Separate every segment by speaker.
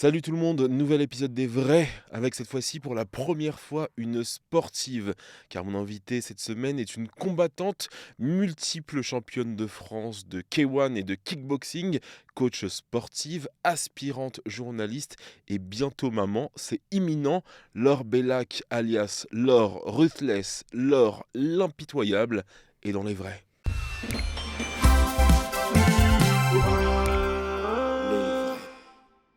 Speaker 1: Salut tout le monde, nouvel épisode des Vrais, avec cette fois-ci pour la première fois une sportive, car mon invitée cette semaine est une combattante, multiple championne de France de K1 et de kickboxing, coach sportive, aspirante journaliste et bientôt maman, c'est imminent, Laure Bellac alias Laure Ruthless, Laure l'impitoyable, est dans les Vrais.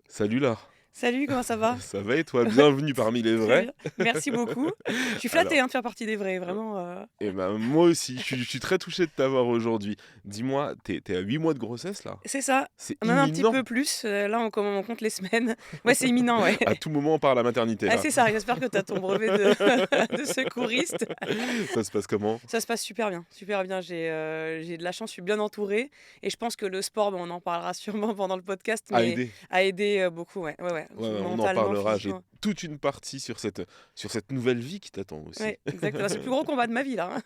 Speaker 1: Salut Laure.
Speaker 2: Salut, comment ça va?
Speaker 1: Ça va et toi? Bienvenue parmi les
Speaker 2: Très
Speaker 1: vrais.
Speaker 2: bien. Merci beaucoup. Je suis
Speaker 1: Alors,
Speaker 2: flattée de faire partie des vrais, vraiment.
Speaker 1: et ben moi aussi, je suis très touché de t'avoir aujourd'hui. Dis-moi, t'es à 8 mois de grossesse là?
Speaker 2: C'est ça,
Speaker 1: C'est
Speaker 2: même un petit
Speaker 1: imminent.
Speaker 2: peu plus. Là, on compte les semaines. Ouais, c'est imminent, ouais.
Speaker 1: À tout moment, on part à la maternité
Speaker 2: Ah,
Speaker 1: là.
Speaker 2: c'est ça, j'espère que tu as ton brevet de, de secouriste.
Speaker 1: Ça se passe comment?
Speaker 2: Ça se passe super bien, super bien. J'ai de la chance, je suis bien entourée. Et je pense que le sport, on en parlera sûrement pendant le podcast,
Speaker 1: À
Speaker 2: mais
Speaker 1: aider.
Speaker 2: a aidé beaucoup, ouais. Ouais.
Speaker 1: Ouais, ouais, on en
Speaker 2: Mentalement,
Speaker 1: parlera. J'ai
Speaker 2: physiquement.
Speaker 1: toute une partie sur cette nouvelle vie qui t'attend aussi.
Speaker 2: Ouais, exactement. C'est le plus gros combat de ma vie, là.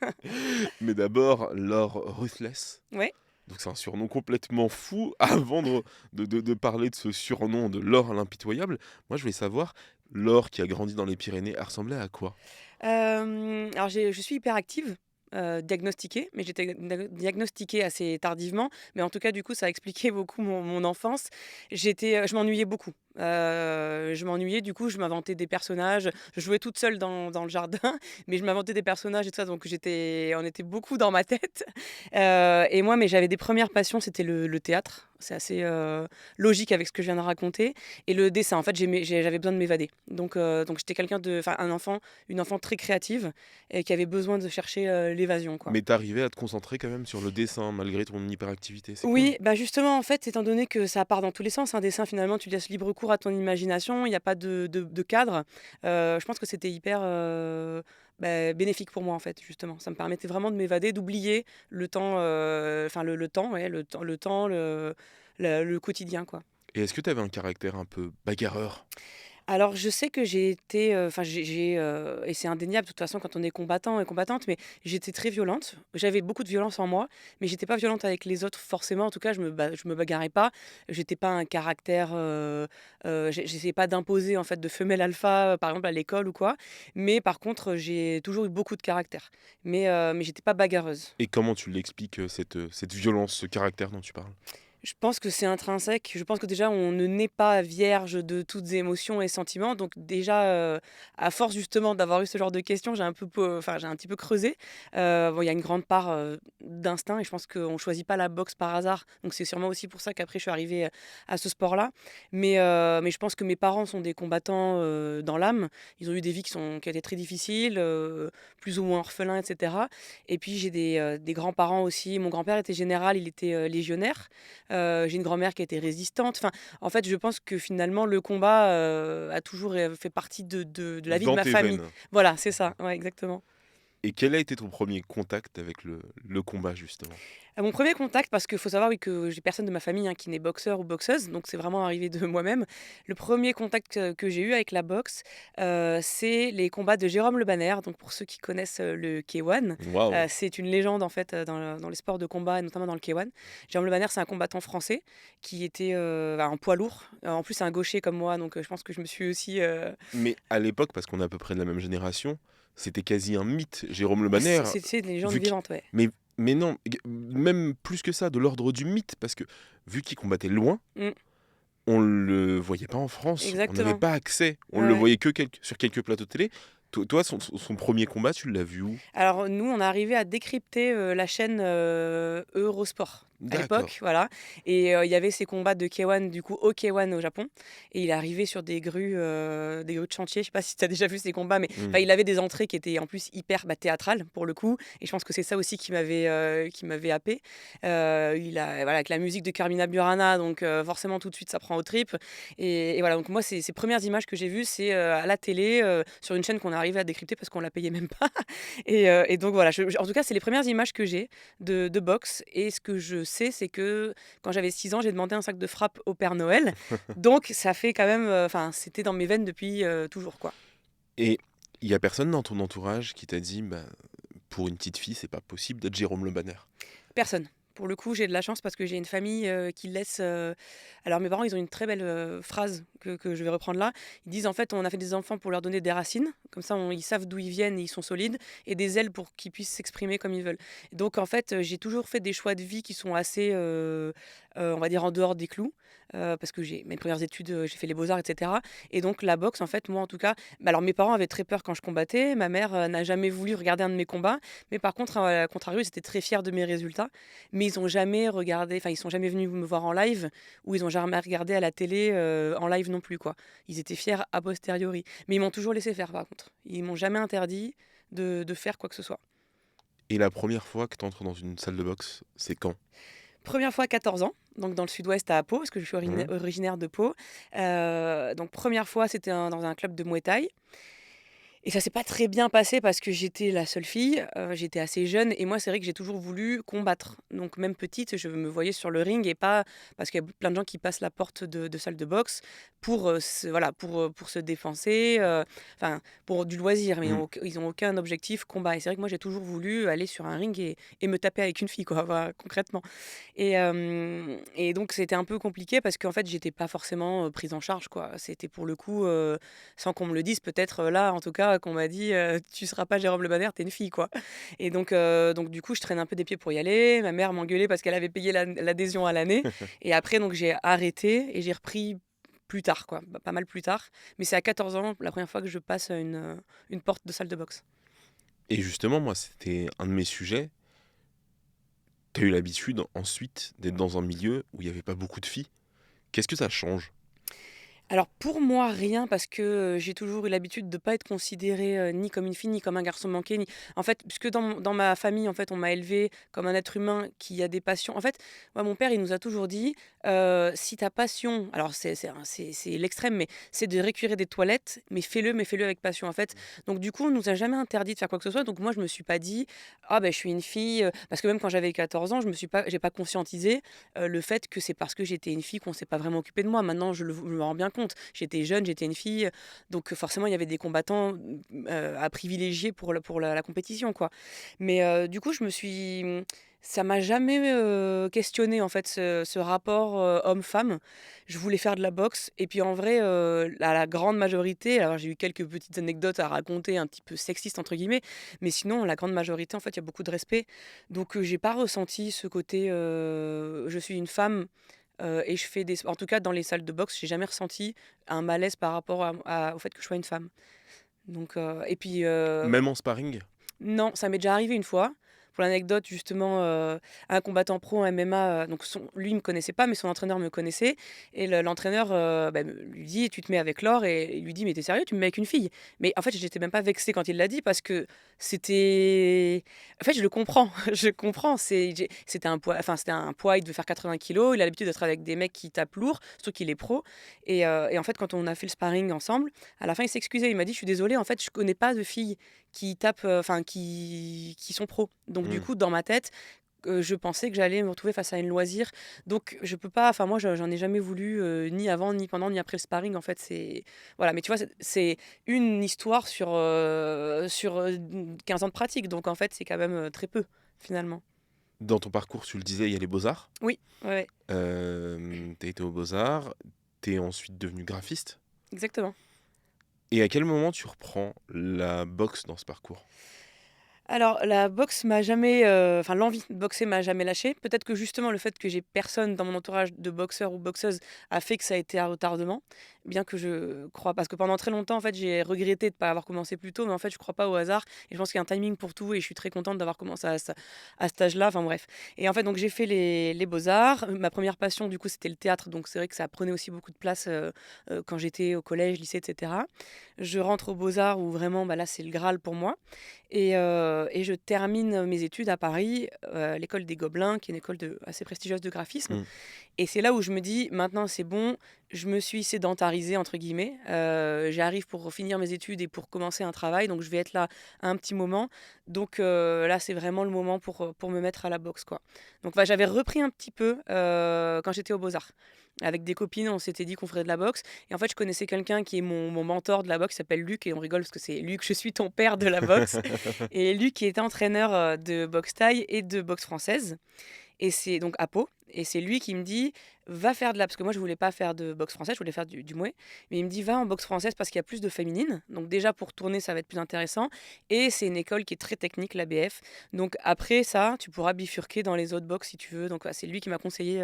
Speaker 1: Mais d'abord, Laure Ruthless.
Speaker 2: Ouais.
Speaker 1: Donc c'est un surnom complètement fou. Avant de parler de ce surnom de Laure l'impitoyable, moi je voulais savoir, Laure qui a grandi dans les Pyrénées, elle ressemblait à quoi?
Speaker 2: Alors je suis hyperactive, diagnostiquée, mais j'étais diagnostiquée assez tardivement. Mais en tout cas, du coup, ça a expliqué beaucoup mon enfance. Je m'ennuyais beaucoup. Je m'ennuyais, du coup, je m'inventais des personnages. Je jouais toute seule dans le jardin, mais je m'inventais des personnages et tout ça, donc on était beaucoup dans ma tête. Et moi, mais j'avais des premières passions, c'était le théâtre. C'est assez logique avec ce que je viens de raconter. Et le dessin, en fait, j'avais besoin de m'évader. Donc j'étais enfin une enfant très créative et qui avait besoin de chercher l'évasion, quoi.
Speaker 1: Mais t'arrivais à te concentrer quand même sur le dessin malgré ton hyperactivité, c'est cool.
Speaker 2: Oui, bah justement, en fait, étant donné que ça part dans tous les sens, un dessin, finalement, tu laisses libre cours à ton imagination, il n'y a pas de cadre. Je pense que c'était hyper bénéfique pour moi, en fait, justement. Ça me permettait vraiment de m'évader, d'oublier le temps, le temps, ouais, le quotidien, quoi.
Speaker 1: Et est-ce que t'avais un caractère un peu bagarreur?
Speaker 2: Alors, je sais que j'ai été, et c'est indéniable de toute façon quand on est combattant et combattante, mais j'étais très violente. J'avais beaucoup de violence en moi, mais j'étais pas violente avec les autres forcément. En tout cas, je me bagarrais pas. J'étais pas un caractère, j'essayais pas d'imposer en fait de femelle alpha, par exemple à l'école ou quoi. Mais par contre, j'ai toujours eu beaucoup de caractère. Mais j'étais pas bagarreuse.
Speaker 1: Et comment tu l'expliques, cette violence, ce caractère dont tu parles?
Speaker 2: Je pense que c'est intrinsèque. Je pense que déjà, on ne naît pas vierge de toutes émotions et sentiments. Donc déjà, à force justement d'avoir eu ce genre de questions, j'ai un petit peu creusé. Bon, il y a une grande part d'instinct et je pense qu'on ne choisit pas la boxe par hasard. Donc c'est sûrement aussi pour ça qu'après, je suis arrivée à ce sport-là. Mais je pense que mes parents sont des combattants dans l'âme. Ils ont eu des vies qui étaient très difficiles, plus ou moins orphelins, etc. Et puis j'ai des grands-parents aussi. Mon grand-père était général, il était légionnaire. J'ai une grand-mère qui a été résistante. Enfin, en fait, je pense que finalement, le combat a toujours fait partie de la vie de
Speaker 1: Dans
Speaker 2: ma
Speaker 1: tes
Speaker 2: famille.
Speaker 1: veines.
Speaker 2: Voilà, c'est ça, ouais, exactement.
Speaker 1: Et quel a été ton premier contact avec le combat justement?
Speaker 2: Mon premier contact, parce qu'il faut savoir oui, que j'ai personne de ma famille qui n'est boxeur ou boxeuse, donc c'est vraiment arrivé de moi-même. Le premier contact que j'ai eu avec la boxe, c'est les combats de Jérôme Le Banner. Donc pour ceux qui connaissent le K1,
Speaker 1: Waouh!
Speaker 2: c'est une légende en fait dans les sports de combat et notamment dans le K1. Jérôme Le Banner, c'est un combattant français qui était un poids lourd. En plus, c'est un gaucher comme moi, donc je pense que je me suis aussi.
Speaker 1: Mais à l'époque, parce qu'on est à peu près de la même génération, c'était quasi un mythe, Jérôme Le Banner,
Speaker 2: C'est une légende
Speaker 1: vu qu'il
Speaker 2: vivante, ouais.
Speaker 1: mais non, même plus que ça, de l'ordre du mythe, parce que vu qu'il combattait loin,
Speaker 2: Mm,
Speaker 1: on le voyait pas en France, on n'avait
Speaker 2: exactement.
Speaker 1: pas accès, on
Speaker 2: Ouais,
Speaker 1: le
Speaker 2: ouais.
Speaker 1: voyait que sur quelques plateaux télé. Toi, son premier combat, tu l'as vu où?
Speaker 2: Alors nous, on est arrivé à décrypter la chaîne Eurosport à
Speaker 1: D'accord.
Speaker 2: l'époque, voilà. Et il y avait ces combats de K1 du coup au K1 au Japon. Et il est arrivé sur des grues de chantier. Je sais pas si tu as déjà vu ces combats, mais enfin,
Speaker 1: Mmh.
Speaker 2: il avait des entrées qui étaient en plus hyper théâtrales pour le coup. Et je pense que c'est ça aussi qui m'avait happé. Voilà, avec la musique de Carmina Burana, donc forcément tout de suite ça prend aux tripes. Et voilà, donc moi ces premières images que j'ai vues, c'est à la télé, sur une chaîne qu'on est arrivé à décrypter parce qu'on la payait même pas. Et donc voilà, en tout cas, c'est les premières images que j'ai de boxe. Et ce que je sais, c'est que quand j'avais 6 ans, j'ai demandé un sac de frappe au Père Noël. Donc ça fait quand même, enfin, c'était dans mes veines depuis toujours, quoi.
Speaker 1: Et il y a personne dans ton entourage qui t'a dit, bah, pour une petite fille, c'est pas possible d'être Jérôme Le Banner?
Speaker 2: Personne. Pour le coup, j'ai de la chance parce que j'ai une famille qui laisse. Alors, mes parents, ils ont une très belle phrase que je vais reprendre là. Ils disent en fait, on a fait des enfants pour leur donner des racines, comme ça, ils savent d'où ils viennent et ils sont solides, et des ailes pour qu'ils puissent s'exprimer comme ils veulent. Donc, en fait, j'ai toujours fait des choix de vie qui sont assez, on va dire, en dehors des clous. Parce que j'ai mes premières études, j'ai fait les beaux-arts, etc. Et donc la boxe, en fait, moi en tout cas, bah, alors mes parents avaient très peur quand je combattais. Ma mère n'a jamais voulu regarder un de mes combats, mais par contre, à contrario, ils étaient très fiers de mes résultats. Mais ils ont jamais regardé, enfin, ils sont jamais venus me voir en live ou ils ont jamais regardé à la télé en live non plus, quoi. Ils étaient fiers a posteriori. Mais ils m'ont toujours laissé faire, par contre. Ils m'ont jamais interdit de faire quoi que ce soit.
Speaker 1: Et la première fois que tu entres dans une salle de boxe, c'est quand?
Speaker 2: Première fois à 14 ans, donc dans le sud-ouest à Pau, parce que je suis
Speaker 1: Mmh.
Speaker 2: originaire de Pau. Donc première fois, c'était dans un club de Muay Thai. Et ça s'est pas très bien passé parce que j'étais la seule fille, j'étais assez jeune et moi, c'est vrai que j'ai toujours voulu combattre. Donc même petite, je me voyais sur le ring et pas parce qu'il y a plein de gens qui passent la porte de salle de boxe pour, se voilà, pour se défoncer, enfin, pour du loisir, mais
Speaker 1: Mmh.
Speaker 2: ils ont aucun objectif combat et c'est vrai que moi, j'ai toujours voulu aller sur un ring et me taper avec une fille, quoi, voilà, concrètement. Et donc c'était un peu compliqué parce qu'en fait, j'étais pas forcément, prise en charge, quoi. C'était pour le coup, sans qu'on me le dise peut-être, là, en tout cas, qu'on m'a dit: «Tu seras pas Jérôme Le Banner, tu es une fille, quoi». Et donc du coup, je traîne un peu des pieds pour y aller. Ma mère m'engueulait parce qu'elle avait payé l'adhésion à l'année et après donc j'ai arrêté et j'ai repris plus tard, quoi, pas mal plus tard. Mais c'est à 14 ans, la première fois que je passe, une porte de salle de boxe.
Speaker 1: Et justement, moi, c'était un de mes sujets. Tu as eu l'habitude ensuite d'être dans un milieu où il y avait pas beaucoup de filles. Qu'est-ce que ça change?
Speaker 2: Alors pour moi, rien parce que, j'ai toujours eu l'habitude de pas être considérée, ni comme une fille, ni comme un garçon manqué, ni en fait, puisque dans ma famille, en fait, on m'a élevée comme un être humain qui a des passions. En fait, moi, mon père, il nous a toujours dit, «Si ta passion» alors c'est l'extrême, mais c'est de récurer des toilettes, mais fais-le avec passion, en fait. Donc du coup, on nous a jamais interdit de faire quoi que ce soit, donc moi, je me suis pas dit: «Ah ben je suis une fille», parce que même quand j'avais 14 ans, j'ai pas conscientisé, le fait que c'est parce que j'étais une fille qu'on s'est pas vraiment occupé de moi. Maintenant, je me rends bien compte. J'étais jeune, j'étais une fille, donc forcément, il y avait des combattants, à privilégier pour la compétition, quoi. Mais du coup, ça m'a jamais, questionnée, en fait, ce rapport, homme-femme. Je voulais faire de la boxe et puis, en vrai, la grande majorité alors j'ai eu quelques petites anecdotes à raconter un petit peu «sexistes» entre guillemets, mais sinon, la grande majorité, en fait, il y a beaucoup de respect. Donc j'ai pas ressenti ce côté, je suis une femme, et je fais des en tout cas dans les salles de boxe, j'ai jamais ressenti un malaise par rapport au fait que je sois une femme. Donc et puis,
Speaker 1: Même en sparring?
Speaker 2: non, ça m'est déjà arrivé une fois. Pour l'anecdote, justement, un combattant pro en MMA, donc lui, il me connaissait pas, mais son entraîneur me connaissait. Et l'entraîneur bah, lui dit: «Tu te mets avec Laure», et il lui dit: «Mais t'es sérieux, tu me mets avec une fille?» Mais en fait, j'étais même pas vexée quand il l'a dit parce que c'était. En fait, je le comprends, je comprends. C'était un poids, il devait faire 80 kilos. Il a l'habitude d'être avec des mecs qui tapent lourd, surtout qu'il est pro. Et en fait, quand on a fait le sparring ensemble, à la fin, il s'excusait. Il m'a dit: «Je suis désolé, en fait, je connais pas de filles qui tapent, enfin qui sont pros. Donc du
Speaker 1: Mmh.
Speaker 2: coup, dans ma tête, je pensais que j'allais me retrouver face à une loisir. Donc je peux pas enfin moi, j'en ai jamais voulu, ni avant, ni pendant, ni après le sparring. En fait, c'est voilà, mais tu vois, c'est une histoire sur 15 ans de pratique. Donc en fait, c'est quand même, très peu, finalement.
Speaker 1: Dans ton parcours, tu le disais, il y a les beaux-arts.
Speaker 2: Oui, ouais, ouais,
Speaker 1: Tu été aux beaux-arts, tu es ensuite devenu graphiste.
Speaker 2: exactement.
Speaker 1: Et à quel moment tu reprends la boxe dans ce parcours?
Speaker 2: Alors, la boxe m'a jamais, enfin l'envie de boxer m'a jamais lâché. Peut-être que justement le fait que j'ai personne dans mon entourage de boxeurs ou boxeuses a fait que ça a été un retardement, bien que je crois parce que pendant très longtemps, en fait, j'ai regretté de ne pas avoir commencé plus tôt, mais en fait, je crois pas au hasard et je pense qu'il y a un timing pour tout et je suis très contente d'avoir commencé à cet âge-là, enfin bref. Et en fait, donc j'ai fait les beaux-arts. Ma première passion, du coup, c'était le théâtre, donc c'est vrai que ça prenait aussi beaucoup de place, quand j'étais au collège, lycée et cetera. Je rentre aux beaux-arts où vraiment, bah, là, c'est le Graal pour moi. Et je termine mes études à Paris, à l'école des Gobelins, qui est une école assez prestigieuse de graphisme.
Speaker 1: Mmh.
Speaker 2: Et c'est là où je me dis: «Maintenant c'est bon, je me suis sédentarisée» entre guillemets, j'arrive pour finir mes études et pour commencer un travail, donc je vais être là un petit moment. Donc là, c'est vraiment le moment pour me mettre à la boxe, quoi. Donc bah, j'avais repris un petit peu, quand j'étais aux Beaux-Arts. Avec des copines, on s'était dit qu'on ferait de la boxe et en fait, je connaissais quelqu'un qui est mon mentor de la boxe, il s'appelle Luc et on rigole parce que c'est: «Luc, je suis ton père de la boxe». Et Luc qui était entraîneur, de boxe thaï et de boxe française. et c'est donc à Pau. Et c'est lui qui me dit, va faire de la... Parce que moi, je voulais pas faire de boxe française, je voulais faire du mouet. Mais il me dit, va en boxe française parce qu'il y a plus de féminines. Donc déjà, pour tourner, ça va être plus intéressant. Et c'est une école qui est très technique, l'ABF. Donc après ça, tu pourras bifurquer dans les autres boxes si tu veux. Donc c'est lui qui m'a conseillé.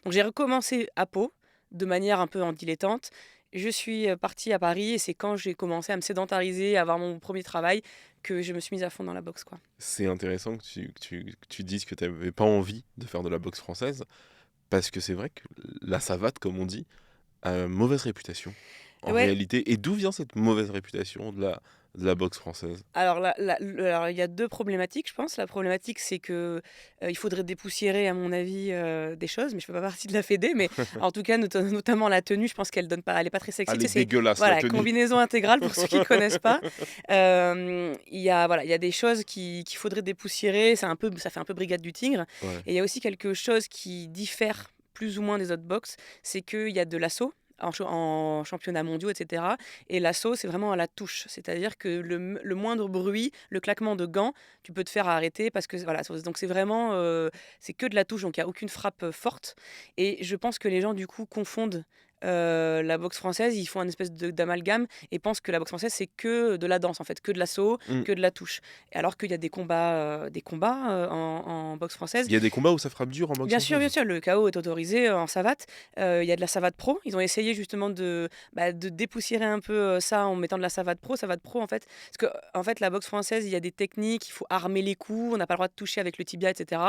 Speaker 2: Donc j'ai recommencé à Pau, de manière un peu en dilettante. Je suis partie à Paris et c'est quand j'ai commencé à me sédentariser, à avoir mon premier travail, que je me suis mise à fond dans la boxe, quoi.
Speaker 1: C'est intéressant que tu dises que tu n'avais pas envie de faire de la boxe française, parce que c'est vrai que la savate, comme on dit, a une mauvaise réputation, en
Speaker 2: Ouais,
Speaker 1: réalité. Et d'où vient cette mauvaise réputation de la boxe française?
Speaker 2: alors, alors il y a deux problématiques, je pense. La problématique, c'est que il faudrait dépoussiérer, à mon avis, des choses, mais je fais pas partie de la Fédé. Mais en tout cas, notamment la tenue, je pense qu'elle donne pas, elle est pas très sexy.
Speaker 1: Elle
Speaker 2: Tu
Speaker 1: est
Speaker 2: sais, c'est
Speaker 1: dégueulasse, la
Speaker 2: voilà,
Speaker 1: tenue.
Speaker 2: combinaison intégrale pour ceux qui connaissent pas. Il y a voilà, il y a des choses qu'il faudrait dépoussiérer. C'est un peu, ça fait un peu brigade du tigre.
Speaker 1: Ouais.
Speaker 2: Et il y a aussi quelque chose qui diffère plus ou moins des autres box, c'est qu'il y a de l'assaut en championnats mondiaux, etc. Et l'assaut, c'est vraiment à la touche. C'est-à-dire que le moindre bruit, le claquement de gants, tu peux te faire arrêter parce que voilà. Donc c'est vraiment, c'est que de la touche, donc il n'y a aucune frappe forte. Et je pense que les gens, du coup, confondent la boxe française, ils font un espèce d'amalgame et pensent que la boxe française, c'est que de la danse, en fait, que de l'assaut,
Speaker 1: Mm.
Speaker 2: que de la touche. Et alors qu'il y a des combats en boxe française.
Speaker 1: Il y a des combats où ça frappe dur en boxe
Speaker 2: Bien
Speaker 1: française.
Speaker 2: sûr, le KO est autorisé en savate. Il y a de la savate pro. Ils ont essayé justement de dépoussiérer un peu ça en mettant de la savate pro. Savate pro, en fait, parce que en fait, la boxe française, il y a des techniques, il faut armer les coups, on n'a pas le droit de toucher avec le tibia, etc.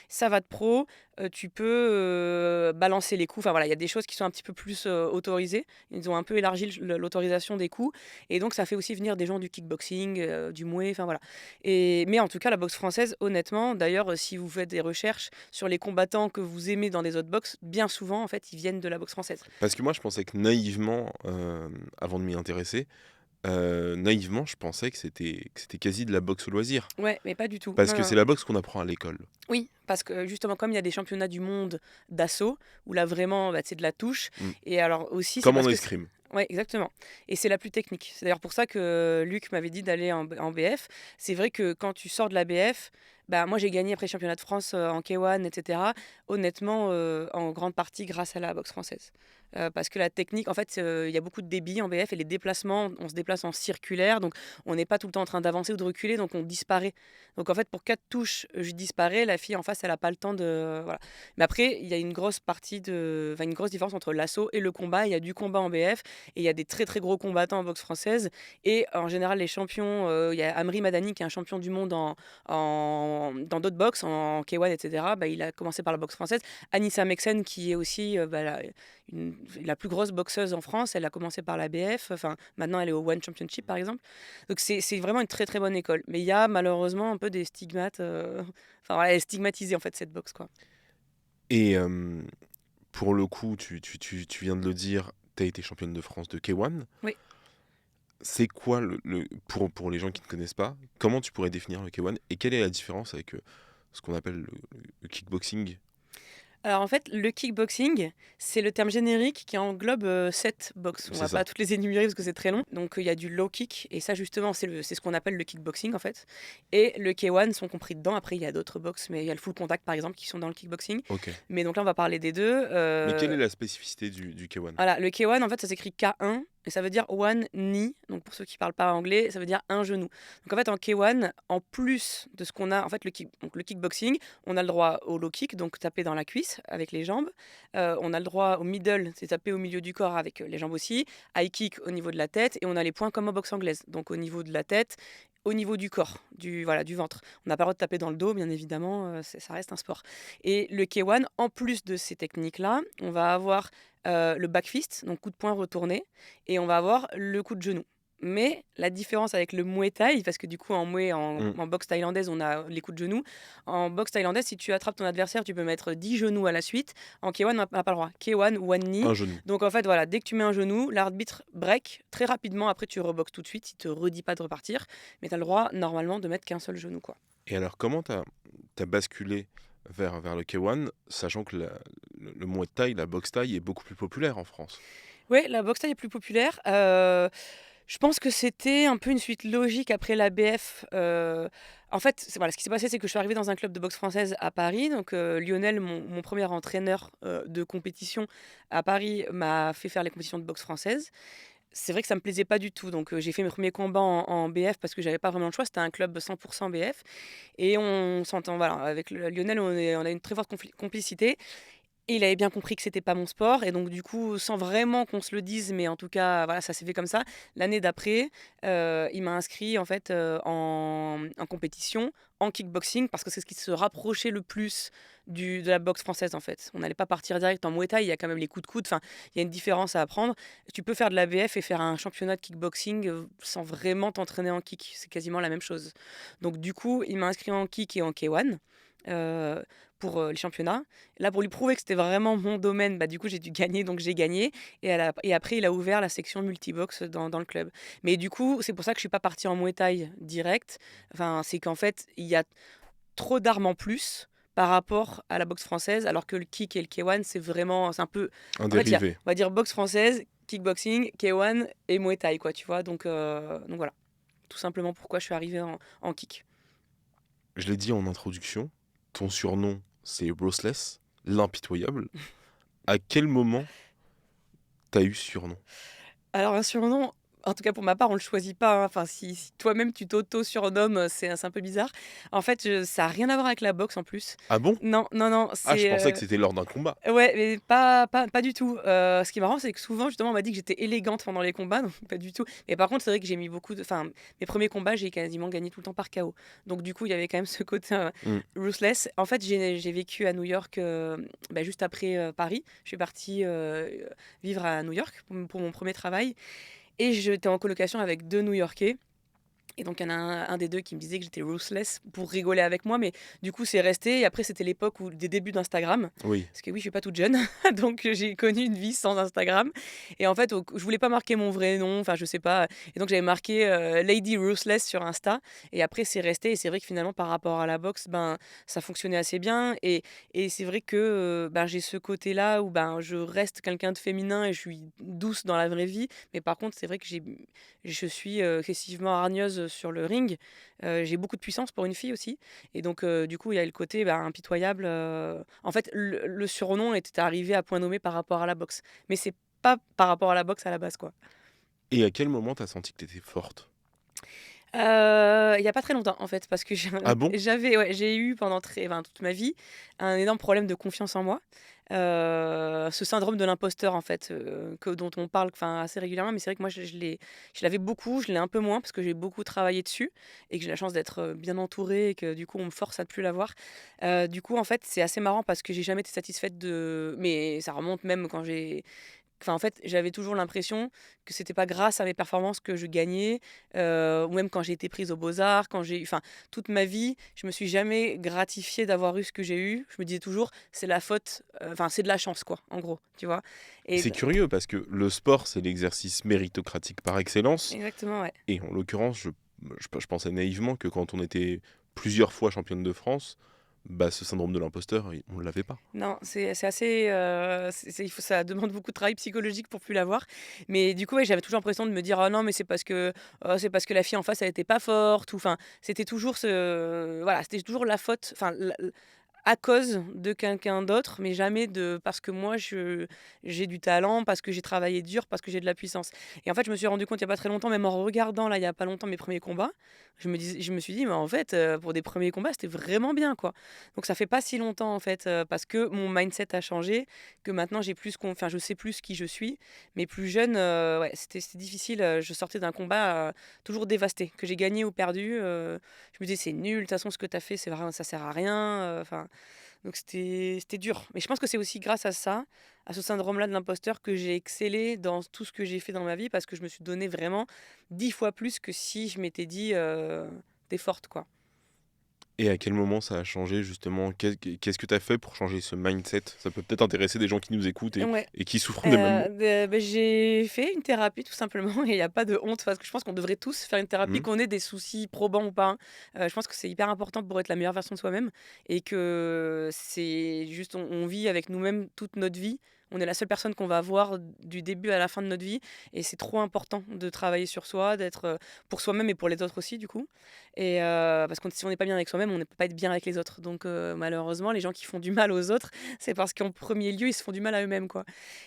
Speaker 2: Savate pro, tu peux balancer les coups. Enfin voilà, il y a des choses qui sont un petit peu plus autorisées. Ils ont un peu élargi l'autorisation des coups. Et donc, ça fait aussi venir des gens du kickboxing, du muay, enfin voilà. Mais en tout cas, la boxe française, honnêtement, d'ailleurs, si vous faites des recherches sur les combattants que vous aimez dans les autres boxes, bien souvent, en fait, ils viennent de la boxe française.
Speaker 1: Parce que moi, je pensais que naïvement, avant de m'y intéresser, naïvement, je pensais que c'était quasi de la boxe au loisir.
Speaker 2: Ouais, mais pas du tout.
Speaker 1: Parce
Speaker 2: Non,
Speaker 1: que
Speaker 2: non.
Speaker 1: c'est la boxe qu'on apprend à l'école.
Speaker 2: Oui, parce que justement, comme il y a des championnats du monde d'assaut, où là vraiment, bah, c'est de la touche,
Speaker 1: Mm.
Speaker 2: et alors aussi, c'est
Speaker 1: Comme en
Speaker 2: parce que...
Speaker 1: escrime.
Speaker 2: Ouais, exactement. Et c'est la plus technique. C'est d'ailleurs pour ça que Luc m'avait dit d'aller en BF. C'est vrai que quand tu sors de la BF, bah, moi j'ai gagné après le championnat de France en K1, etc. Honnêtement, en grande partie grâce à la boxe française. Parce que la technique, en fait, il y a beaucoup de débit en BF et les déplacements, on se déplace en circulaire, donc on n'est pas tout le temps en train d'avancer ou de reculer, donc on disparaît. Donc en fait, pour 4 touches, je disparais, la fille en face, elle n'a pas le temps de... Voilà. Mais après, il y a une grosse enfin, une grosse différence entre l'assaut et le combat. Il y a du combat en BF et il y a des très très gros combattants en boxe française. Et en général, les champions, il y a Amri Madani qui est un champion du monde dans d'autres boxes, en K1, etc. Bah, il a commencé par la boxe française. Anissa Meksen, qui est aussi la plus grosse boxeuse en France, elle a commencé par la BF. Enfin, maintenant, elle est au One Championship, par exemple. Donc, c'est vraiment une très très bonne école. Mais il y a malheureusement un peu des stigmates. Enfin, voilà, elle est stigmatisée en fait, cette boxe, quoi.
Speaker 1: Et pour le coup, tu viens de le dire, tu as été championne de France de K1.
Speaker 2: Oui.
Speaker 1: C'est quoi, pour les gens qui ne connaissent pas, comment tu pourrais définir le K1 et quelle est la différence avec ce qu'on appelle le kickboxing?
Speaker 2: Alors en fait, le kickboxing, c'est le terme générique qui englobe 7 boxes. On
Speaker 1: C'est
Speaker 2: va
Speaker 1: ça.
Speaker 2: pas toutes les énumérer parce que c'est très long. Donc il y a du low kick, et ça justement, c'est ce qu'on appelle le kickboxing en fait. Et le K1 sont compris dedans. Après, il y a d'autres boxes, mais il y a le full contact par exemple qui sont dans le kickboxing.
Speaker 1: Ok.
Speaker 2: Mais donc là, on va parler des deux.
Speaker 1: Mais quelle est la spécificité du K1?
Speaker 2: Voilà, le K1, en fait, ça s'écrit K1 et ça veut dire one knee. Donc pour ceux qui parlent pas anglais, ça veut dire un genou. Donc en fait, en K1, en plus de ce qu'on a, en fait, donc le kickboxing, on a le droit au low kick, donc taper dans la cuisse avec les jambes. On a le droit au middle, c'est taper au milieu du corps avec les jambes aussi. High kick au niveau de la tête, et on a les points comme en boxe anglaise, donc au niveau de la tête, au niveau du corps, voilà, du ventre. On n'a pas le droit de taper dans le dos, bien évidemment, ça reste un sport. Et le K1, en plus de ces techniques-là, on va avoir le back fist, donc coup de poing retourné, et on va avoir le coup de genou. Mais la différence avec le Muay Thai, parce que du coup en Muay,
Speaker 1: Mm.
Speaker 2: en boxe thaïlandaise, on a les coups de genou. En boxe thaïlandaise, si tu attrapes ton adversaire, tu peux mettre 10 genoux à la suite. En K1, on n'a pas le droit. K1, one knee.
Speaker 1: Un genou.
Speaker 2: Donc en fait, voilà, dès que tu mets un genou, l'arbitre break très rapidement. Après, tu reboxes tout de suite. Il te redit pas de repartir. Mais tu as le droit, normalement, de mettre qu'un seul genou, quoi.
Speaker 1: Et alors, comment t'as basculé vers le K1, sachant que le Muay Thai, la boxe thaï est beaucoup plus populaire en France?
Speaker 2: Oui, la boxe thaï est plus populaire. Je pense que c'était un peu une suite logique après l'ABF. En fait, voilà, ce qui s'est passé, c'est que je suis arrivée dans un club de boxe française à Paris. Donc, Lionel, mon premier entraîneur de compétition à Paris, m'a fait faire les compétitions de boxe française. C'est vrai que ça me plaisait pas du tout. Donc, j'ai fait mes premiers combats en BF parce que j'avais pas vraiment le choix. C'était un club 100% BF. Et on s'entend, voilà, avec Lionel, on a une très forte complicité. Et il avait bien compris que c'était pas mon sport et donc du coup, sans vraiment qu'on se le dise, mais en tout cas, voilà, ça s'est fait comme ça. L'année d'après, il m'a inscrit en fait, en compétition, en kickboxing parce que c'est ce qui se rapprochait le plus du de la boxe française, en fait. On n'allait pas partir direct en Muay Thai, il y a quand même les coups de coude, enfin, il y a une différence à apprendre. Tu peux faire de l'ABF et faire un championnat de kickboxing, sans vraiment t'entraîner en kick, c'est quasiment la même chose. Donc du coup, il m'a inscrit en kick et en K1, heu, pour, les championnats. Là, pour lui prouver que c'était vraiment mon domaine, bah, du coup, j'ai dû gagner, donc j'ai gagné et après il a ouvert la section multibox dans le club. Mais du coup, c'est pour ça que je suis pas partie en Muay Thai direct. Enfin, c'est qu'en fait, il y a trop d'armes en plus par rapport à la boxe française, alors que le kick et le K1, c'est un peu
Speaker 1: Un
Speaker 2: en fait, il y a,
Speaker 1: dérivé.
Speaker 2: on va dire boxe française, kickboxing, K1 et Muay Thai, quoi, tu vois? Donc voilà, tout simplement pourquoi je suis arrivée en kick.
Speaker 1: Je l'ai dit en introduction, ton surnom, c'est Ruthless, l'impitoyable. À quel moment t'as eu ce surnom?
Speaker 2: Alors un surnom, en tout cas pour ma part, on le choisit pas, hein. Enfin, si toi-même tu t'auto-surnommes, c'est un peu bizarre. En fait, ça a rien à voir avec la boxe en plus.
Speaker 1: Ah bon?
Speaker 2: Non, non, non,
Speaker 1: Ah, je
Speaker 2: c'est,
Speaker 1: pensais que c'était lors d'un combat.
Speaker 2: ouais, mais pas du tout. Ce qui est marrant, c'est que souvent, justement, on m'a dit que j'étais élégante pendant les combats, donc pas du tout. Mais par contre, c'est vrai que j'ai mis beaucoup de enfin, mes premiers combats, j'ai quasiment gagné tout le temps par KO. Donc du coup, il y avait quand même ce côté,
Speaker 1: Mmh.
Speaker 2: ruthless. En fait, j'ai vécu à New York, bah, juste après, Paris. Je suis partie, vivre à New York pour mon premier travail et j'étais en colocation avec 2 New-Yorkais et donc il y en a un des 2 qui me disait que j'étais ruthless pour rigoler avec moi, mais du coup c'est resté et après c'était l'époque où des débuts d'Instagram.
Speaker 1: Oui.
Speaker 2: Parce que oui, je suis pas toute jeune, donc j'ai connu une vie sans Instagram et en fait, je voulais pas marquer mon vrai nom, enfin je sais pas et donc j'avais marqué, Lady Ruthless sur Insta et après c'est resté et c'est vrai que finalement par rapport à la boxe, ben, ça fonctionnait assez bien et c'est vrai que, ben, j'ai ce côté-là où, ben, je reste quelqu'un de féminin et je suis douce dans la vraie vie, mais par contre c'est vrai que je suis, excessivement hargneuse sur le ring. J'ai beaucoup de puissance pour une fille aussi et donc du coup, il y a le côté, bah, impitoyable, en fait, le surnom était arrivé à point nommé par rapport à la boxe. Mais c'est pas par rapport à la boxe à la base, quoi.
Speaker 1: Et à quel moment t'as senti que t'étais forte?
Speaker 2: Il y a pas très longtemps, en fait, parce que
Speaker 1: Ah bon?
Speaker 2: j'ai eu pendant toute ma vie, un énorme problème de confiance en moi. Ce syndrome de l'imposteur, en fait, dont on parle, enfin, assez régulièrement, mais c'est vrai que moi je l'avais beaucoup, je l'ai un peu moins parce que j'ai beaucoup travaillé dessus et que j'ai la chance d'être, bien entourée et que du coup on me force à ne plus l'avoir. Du coup, en fait, c'est assez marrant parce que j'ai jamais été satisfaite mais ça remonte même quand j'ai enfin, en fait, j'avais toujours l'impression que c'était pas grâce à mes performances que je gagnais, ou même quand j'ai été prise aux beaux-arts, enfin, toute ma vie, je me suis jamais gratifiée d'avoir eu ce que j'ai eu. Je me disais toujours: «C'est la faute, enfin, c'est de la chance, quoi», en gros, tu vois? Et
Speaker 1: C'est curieux parce que le sport, c'est l'exercice méritocratique par excellence.
Speaker 2: exactement, ouais.
Speaker 1: Et en l'occurrence, je pensais naïvement que quand on était plusieurs fois championne de France, bah, ce syndrome de l'imposteur, on ne l'avait pas.
Speaker 2: Non, c'est assez, ça demande beaucoup de travail psychologique pour plus l'avoir. Mais du coup, ouais, j'avais toujours l'impression de me dire: «Ah non, mais c'est parce que la fille en face, elle était pas forte» ou enfin, c'était toujours voilà, c'était toujours la faute, enfin, à cause de quelqu'un d'autre, mais jamais parce que moi j'ai du talent, parce que j'ai travaillé dur, parce que j'ai de la puissance. Et en fait, je me suis rendu compte il y a pas très longtemps, même en regardant là, il y a pas longtemps mes premiers combats, je me suis dit: «Mais en fait, pour des premiers combats, c'était vraiment bien, quoi». Donc ça fait pas si longtemps en fait, parce que mon mindset a changé, que maintenant enfin je sais plus qui je suis, mais plus jeune, ouais, c'était difficile, je sortais d'un combat, toujours dévasté, que j'ai gagné ou perdu, je me disais: «C'est nul, de toute façon ce que tu as fait, c'est vraiment ça sert à rien», enfin donc c'était dur. Mais je pense que c'est aussi grâce à ça, à ce syndrome-là de l'imposteur que j'ai excellé dans tout ce que j'ai fait dans ma vie parce que je me suis donné vraiment 10 fois plus que si je m'étais dit, «Tu forte», quoi.
Speaker 1: Et à quel moment ça a changé justement? Qu'est-ce que tu as fait pour changer ce mindset? Ça peut peut-être intéresser des gens qui nous écoutent
Speaker 2: Ouais.
Speaker 1: et qui souffrent des mêmes maux.
Speaker 2: J'ai fait une thérapie tout simplement et il y a pas de honte parce que je pense qu'on devrait tous faire une thérapie,
Speaker 1: Mmh.
Speaker 2: qu'on ait des soucis probants ou pas, hein. Je pense que c'est hyper important pour être la meilleure version de soi-même et que c'est juste on vit avec nous-mêmes toute notre vie. On est la seule personne qu'on va voir du début à la fin de notre vie et c'est trop important de travailler sur soi, d'être, pour soi-même et pour les autres aussi du coup et parce que si on n'est pas bien avec soi-même, on ne peut pas être bien avec les autres donc malheureusement, les gens qui font du mal aux autres, c'est parce qu'en premier lieu, ils se font du mal à eux-mêmes, quoi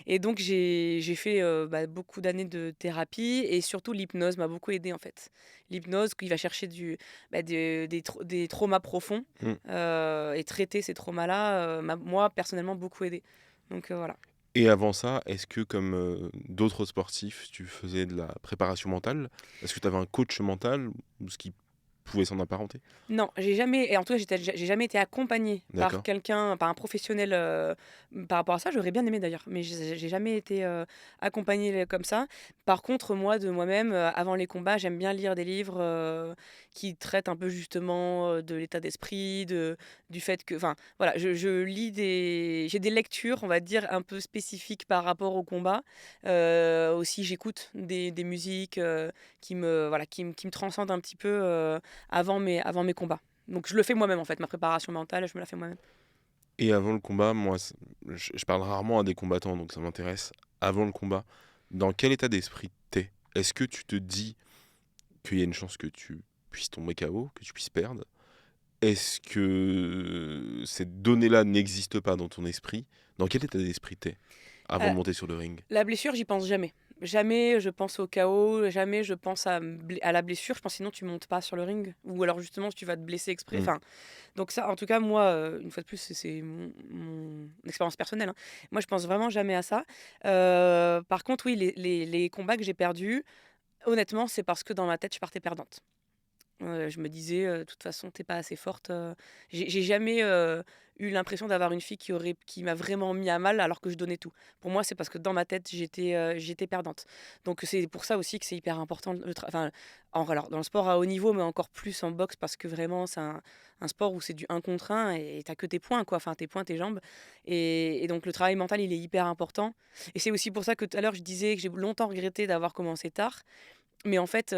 Speaker 2: et donc j'ai fait, beaucoup d'années de thérapie et surtout l'hypnose m'a beaucoup aidée, en fait. L'hypnose qui va chercher des traumas profonds,
Speaker 1: Mmh.
Speaker 2: et traiter ces traumas-là, m'a moi personnellement beaucoup aidée. Donc voilà.
Speaker 1: Et avant ça, est-ce que comme, d'autres sportifs, tu faisais de la préparation mentale? Est-ce que tu avais un coach mental ou ce qui pouvait s'en apparenter?
Speaker 2: Non, j'ai jamais et en tout cas, j'ai jamais été accompagnée par
Speaker 1: D'accord.
Speaker 2: quelqu'un, par un professionnel, par rapport à ça. J'aurais bien aimé d'ailleurs, mais j'ai jamais été, accompagnée, comme ça. Par contre, moi, de moi-même, avant les combats, j'aime bien lire des livres, qui traitent un peu justement, de l'état d'esprit, du fait que enfin, voilà, je lis j'ai des lectures, on va dire, un peu spécifiques par rapport au combat. Aussi, j'écoute des musiques, qui me voilà, qui me transcendent un petit peu, avant mes combats. Donc je le fais moi-même en fait, ma préparation mentale, je me la fais moi-même.
Speaker 1: Et avant le combat, moi, je parle rarement à des combattants, donc ça m'intéresse. Avant le combat, dans quel état d'esprit t'es? Est-ce que tu te dis qu'il y a une chance que tu puisses tomber KO, que tu puisses perdre? Est-ce que cette donnée-là n'existe pas dans ton esprit? Dans quel état d'esprit t'es avant
Speaker 2: Heu,
Speaker 1: de monter sur le ring?
Speaker 2: la blessure, j'y pense jamais. Jamais je pense au chaos, jamais je pense à la blessure. Je pense sinon tu montes pas sur le ring ou alors justement tu vas te blesser exprès.
Speaker 1: Mmh.
Speaker 2: Enfin, donc ça, en tout cas, moi, une fois de plus, c'est mon expérience personnelle, hein. Moi, je pense vraiment jamais à ça. Par contre, oui, les combats que j'ai perdus, honnêtement, c'est parce que dans ma tête, je partais perdante. Je me disais, «De toute façon, t'es pas assez forte», j'ai jamais, eu l'impression d'avoir une fille qui m'a vraiment mis à mal alors que je donnais tout. Pour moi, c'est parce que dans ma tête, j'étais perdante. Donc c'est pour ça aussi que c'est hyper important le tra enfin, alors dans le sport à haut niveau, mais encore plus en boxe parce que vraiment c'est un sport où c'est du un contre un et tu que tes poings, quoi, enfin tes poings, tes jambes et donc le travail mental, il est hyper important et c'est aussi pour ça que tout à l'heure, je disais que j'ai longtemps regretté d'avoir commencé tard mais en fait,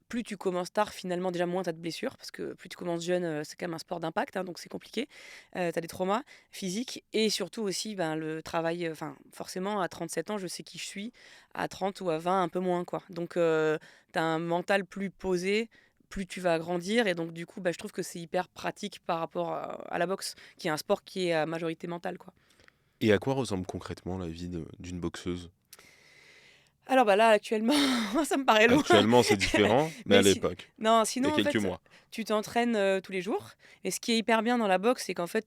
Speaker 2: plus tu commences tard, finalement, déjà moins tu as de blessures, parce que plus tu commences jeune, c'est quand même un sport d'impact, hein, donc c'est compliqué. Tu as des traumas physiques et surtout aussi, ben, le travail, enfin, forcément, à 37 ans, je sais qui je suis. À 30 ou à 20, un peu moins, quoi. Donc, tu as un mental plus posé, plus tu vas grandir et donc du coup, bah, je trouve que c'est hyper pratique par rapport à la boxe, qui est un sport qui est à majorité mentale, quoi.
Speaker 1: Et à quoi ressemble concrètement la vie d'une boxeuse?
Speaker 2: Alors, bah, là, actuellement, ça me paraît loin.
Speaker 1: Actuellement, c'est différent, mais à
Speaker 2: Mais
Speaker 1: l'époque,
Speaker 2: non,
Speaker 1: il y a
Speaker 2: sinon, en
Speaker 1: quelques
Speaker 2: fait,
Speaker 1: mois.
Speaker 2: tu t'entraînes, tous les jours et ce qui est hyper bien dans la boxe, c'est qu'en fait,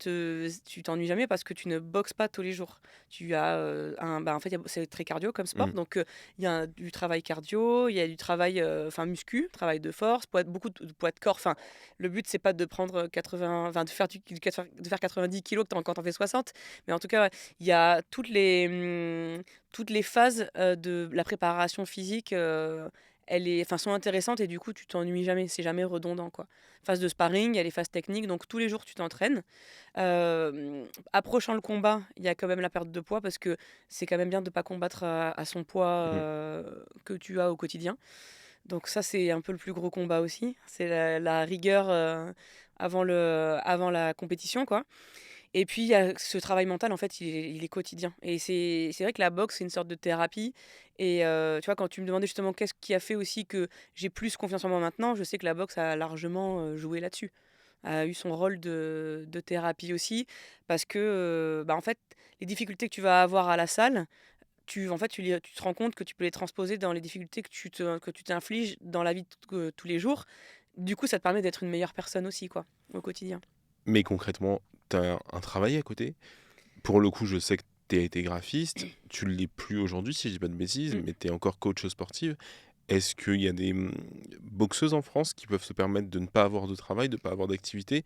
Speaker 2: tu t'ennuies jamais parce que tu ne boxes pas tous les jours. Tu as, en fait, c'est très cardio comme sport,
Speaker 1: Mmh.
Speaker 2: donc il y a du travail cardio, il y a du travail, enfin muscu, travail de force, beaucoup de poids de corps. Enfin, le but, c'est pas de prendre, 80 enfin de faire 90 kilos quand tu en fais 60, mais en tout cas, ouais, il y a toutes les phases, de la préparation physique, sont intéressantes et du coup, tu t'ennuies jamais, c'est jamais redondant, quoi. Phase de sparring, il y a les phases techniques, donc tous les jours, tu t'entraînes. Approchant le combat, il y a quand même la perte de poids parce que c'est quand même bien de ne pas combattre à son poids,
Speaker 1: Mmh.
Speaker 2: que tu as au quotidien. Donc ça, c'est un peu le plus gros combat aussi. C'est la rigueur, avant la compétition, quoi. Et puis, il y a ce travail mental, en fait, il est quotidien. Et c'est vrai que la boxe, c'est une sorte de thérapie. Et tu vois, quand tu me demandais justement qu'est-ce qui a fait aussi que j'ai plus confiance en moi maintenant, je sais que la boxe a largement joué là-dessus. A eu son rôle de thérapie aussi. Parce que, en fait, les difficultés que tu vas avoir à la salle, en fait, tu te rends compte que tu peux les transposer dans les difficultés que tu t'infliges dans la vie de tous les jours. Du coup, ça te permet d'être une meilleure personne aussi, quoi, au quotidien.
Speaker 1: Mais concrètement, tu as un travail à côté? Pour le coup, je sais que tu as été graphiste, tu ne l'es plus aujourd'hui si je dis pas de bêtises,
Speaker 2: Mm.
Speaker 1: mais tu es encore coach sportive. Est-ce qu'il y a des, boxeuses en France qui peuvent se permettre de ne pas avoir de travail, de ne pas avoir d'activité?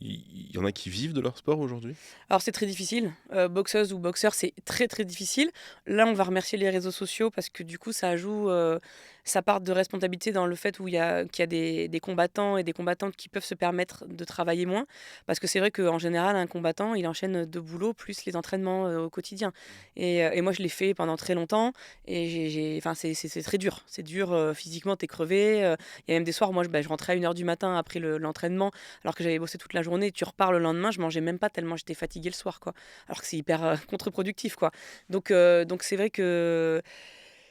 Speaker 1: Il y en a qui vivent de leur sport aujourd'hui?
Speaker 2: Alors c'est très difficile, boxeuse ou boxeur, c'est très, très difficile. Là, on va remercier les réseaux sociaux parce que du coup, ça joue, sa part de responsabilité dans le fait qu'il y a des combattants et des combattantes qui peuvent se permettre de travailler moins. Parce que c'est vrai qu'en général, un combattant, il enchaîne 2 boulots plus les entraînements, au quotidien. Et moi, je l'ai fait pendant très longtemps et enfin, c'est très dur. C'est dur, physiquement, tu es crevé, il y a même des soirs, moi, je rentrais à 1 heure du matin après l'entraînement alors que j'avais bossé toute la journée, tu repars le lendemain, je mangeais même pas tellement j'étais fatiguée le soir, quoi. Alors que c'est hyper contre-productif, quoi. Donc c'est vrai que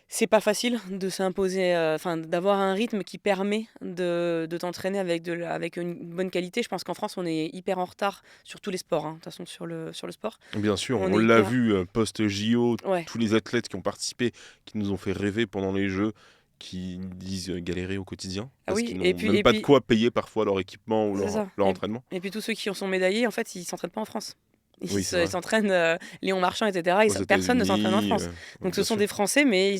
Speaker 2: c'est pas facile de s'imposer, enfin d'avoir un rythme qui permet de t'entraîner avec une bonne qualité. Je pense qu'en France, on est hyper en retard sur tous les sports, hein, de toute façon sur le sport.
Speaker 1: Bien sûr,
Speaker 2: On
Speaker 1: on
Speaker 2: est
Speaker 1: l'a
Speaker 2: hyper
Speaker 1: vu post-JO,
Speaker 2: ouais,
Speaker 1: tous les athlètes qui ont participé, qui nous ont fait rêver pendant les Jeux, qui disent galérer au quotidien,
Speaker 2: ah
Speaker 1: parce
Speaker 2: oui
Speaker 1: qu'ils
Speaker 2: et
Speaker 1: n'ont
Speaker 2: puis
Speaker 1: même
Speaker 2: et
Speaker 1: pas de
Speaker 2: puis
Speaker 1: quoi payer parfois leur équipement ou
Speaker 2: c'est
Speaker 1: leur,
Speaker 2: ça
Speaker 1: leur entraînement.
Speaker 2: et puis tous ceux qui en sont médaillés, en fait, ils s'entraînent pas en France.
Speaker 1: Oui, c'est
Speaker 2: Ils
Speaker 1: vrai.
Speaker 2: s'entraînent, Léon Marchand et cetera,
Speaker 1: Aux
Speaker 2: personne ne s'entraîne en
Speaker 1: États-Unis,
Speaker 2: France. Donc ce
Speaker 1: bien
Speaker 2: sont
Speaker 1: sûr.
Speaker 2: des Français, mais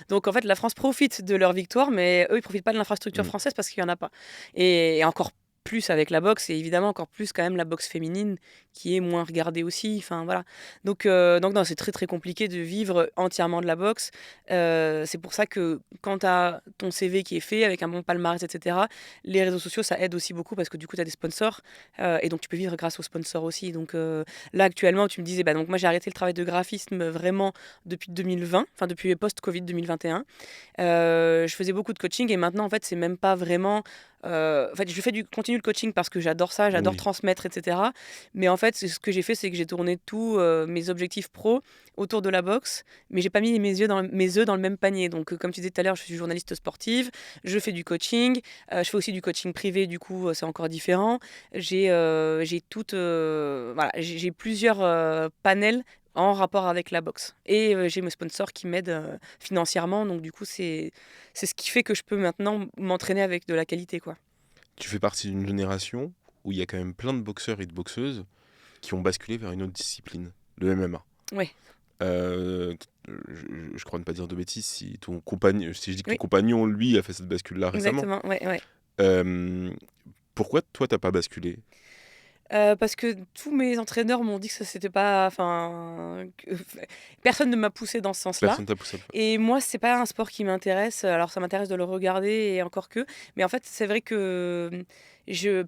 Speaker 2: donc en fait, la France profite de leur victoire, mais eux, ils profitent pas de l'infrastructure
Speaker 1: Mm.
Speaker 2: française parce qu'il y en a pas. Et encore plus avec la boxe et évidemment encore plus quand même la boxe féminine qui est moins regardée aussi, enfin voilà. Donc non, c'est très, très compliqué de vivre entièrement de la boxe. C'est pour ça que quand tu as ton CV qui est fait avec un bon palmarès et cetera, les réseaux sociaux, ça aide aussi beaucoup parce que du coup, tu as des sponsors, et donc tu peux vivre grâce aux sponsors aussi. Donc là, actuellement, tu me disais, bah, donc moi j'ai arrêté le travail de graphisme vraiment depuis 2020, enfin depuis post-Covid 2021. Je faisais beaucoup de coaching et maintenant, en fait, c'est même pas vraiment. En fait, continue le coaching parce que j'adore ça, j'adore
Speaker 1: Oui.
Speaker 2: transmettre, etc. Mais en fait, ce que j'ai fait, c'est que j'ai tourné tous mes objectifs pro autour de la boxe, mais j'ai pas mis mes œufs dans le même panier. Donc, comme tu disais tout à l'heure, je suis journaliste sportive, je fais du coaching, je fais aussi du coaching privé, du coup, c'est encore différent. Voilà, j'ai plusieurs panels en rapport avec la boxe. Et j'ai mes sponsors qui m'aident financièrement, donc du coup, c'est ce qui fait que je peux maintenant m'entraîner avec de la qualité, quoi.
Speaker 1: Tu fais partie d'une génération où il y a quand même plein de boxeurs et de boxeuses qui ont basculé vers une autre discipline, le MMA.
Speaker 2: Ouais,
Speaker 1: Euh, je crois ne pas dire de bêtises si ton compagnon, si je dis que ton
Speaker 2: oui,
Speaker 1: compagnon, lui, a fait cette bascule-là récemment.
Speaker 2: exactement, ouais, ouais.
Speaker 1: Euh, Pourquoi toi, t'as pas basculé?
Speaker 2: Parce que tous mes entraîneurs m'ont dit que ça c'était pas, enfin, personne ne m'a poussé dans ce sens-là.
Speaker 1: Personne t'a poussé à le faire.
Speaker 2: Et moi, c'est pas un sport qui m'intéresse. Alors, ça m'intéresse de le regarder et encore que. Mais en fait, c'est vrai que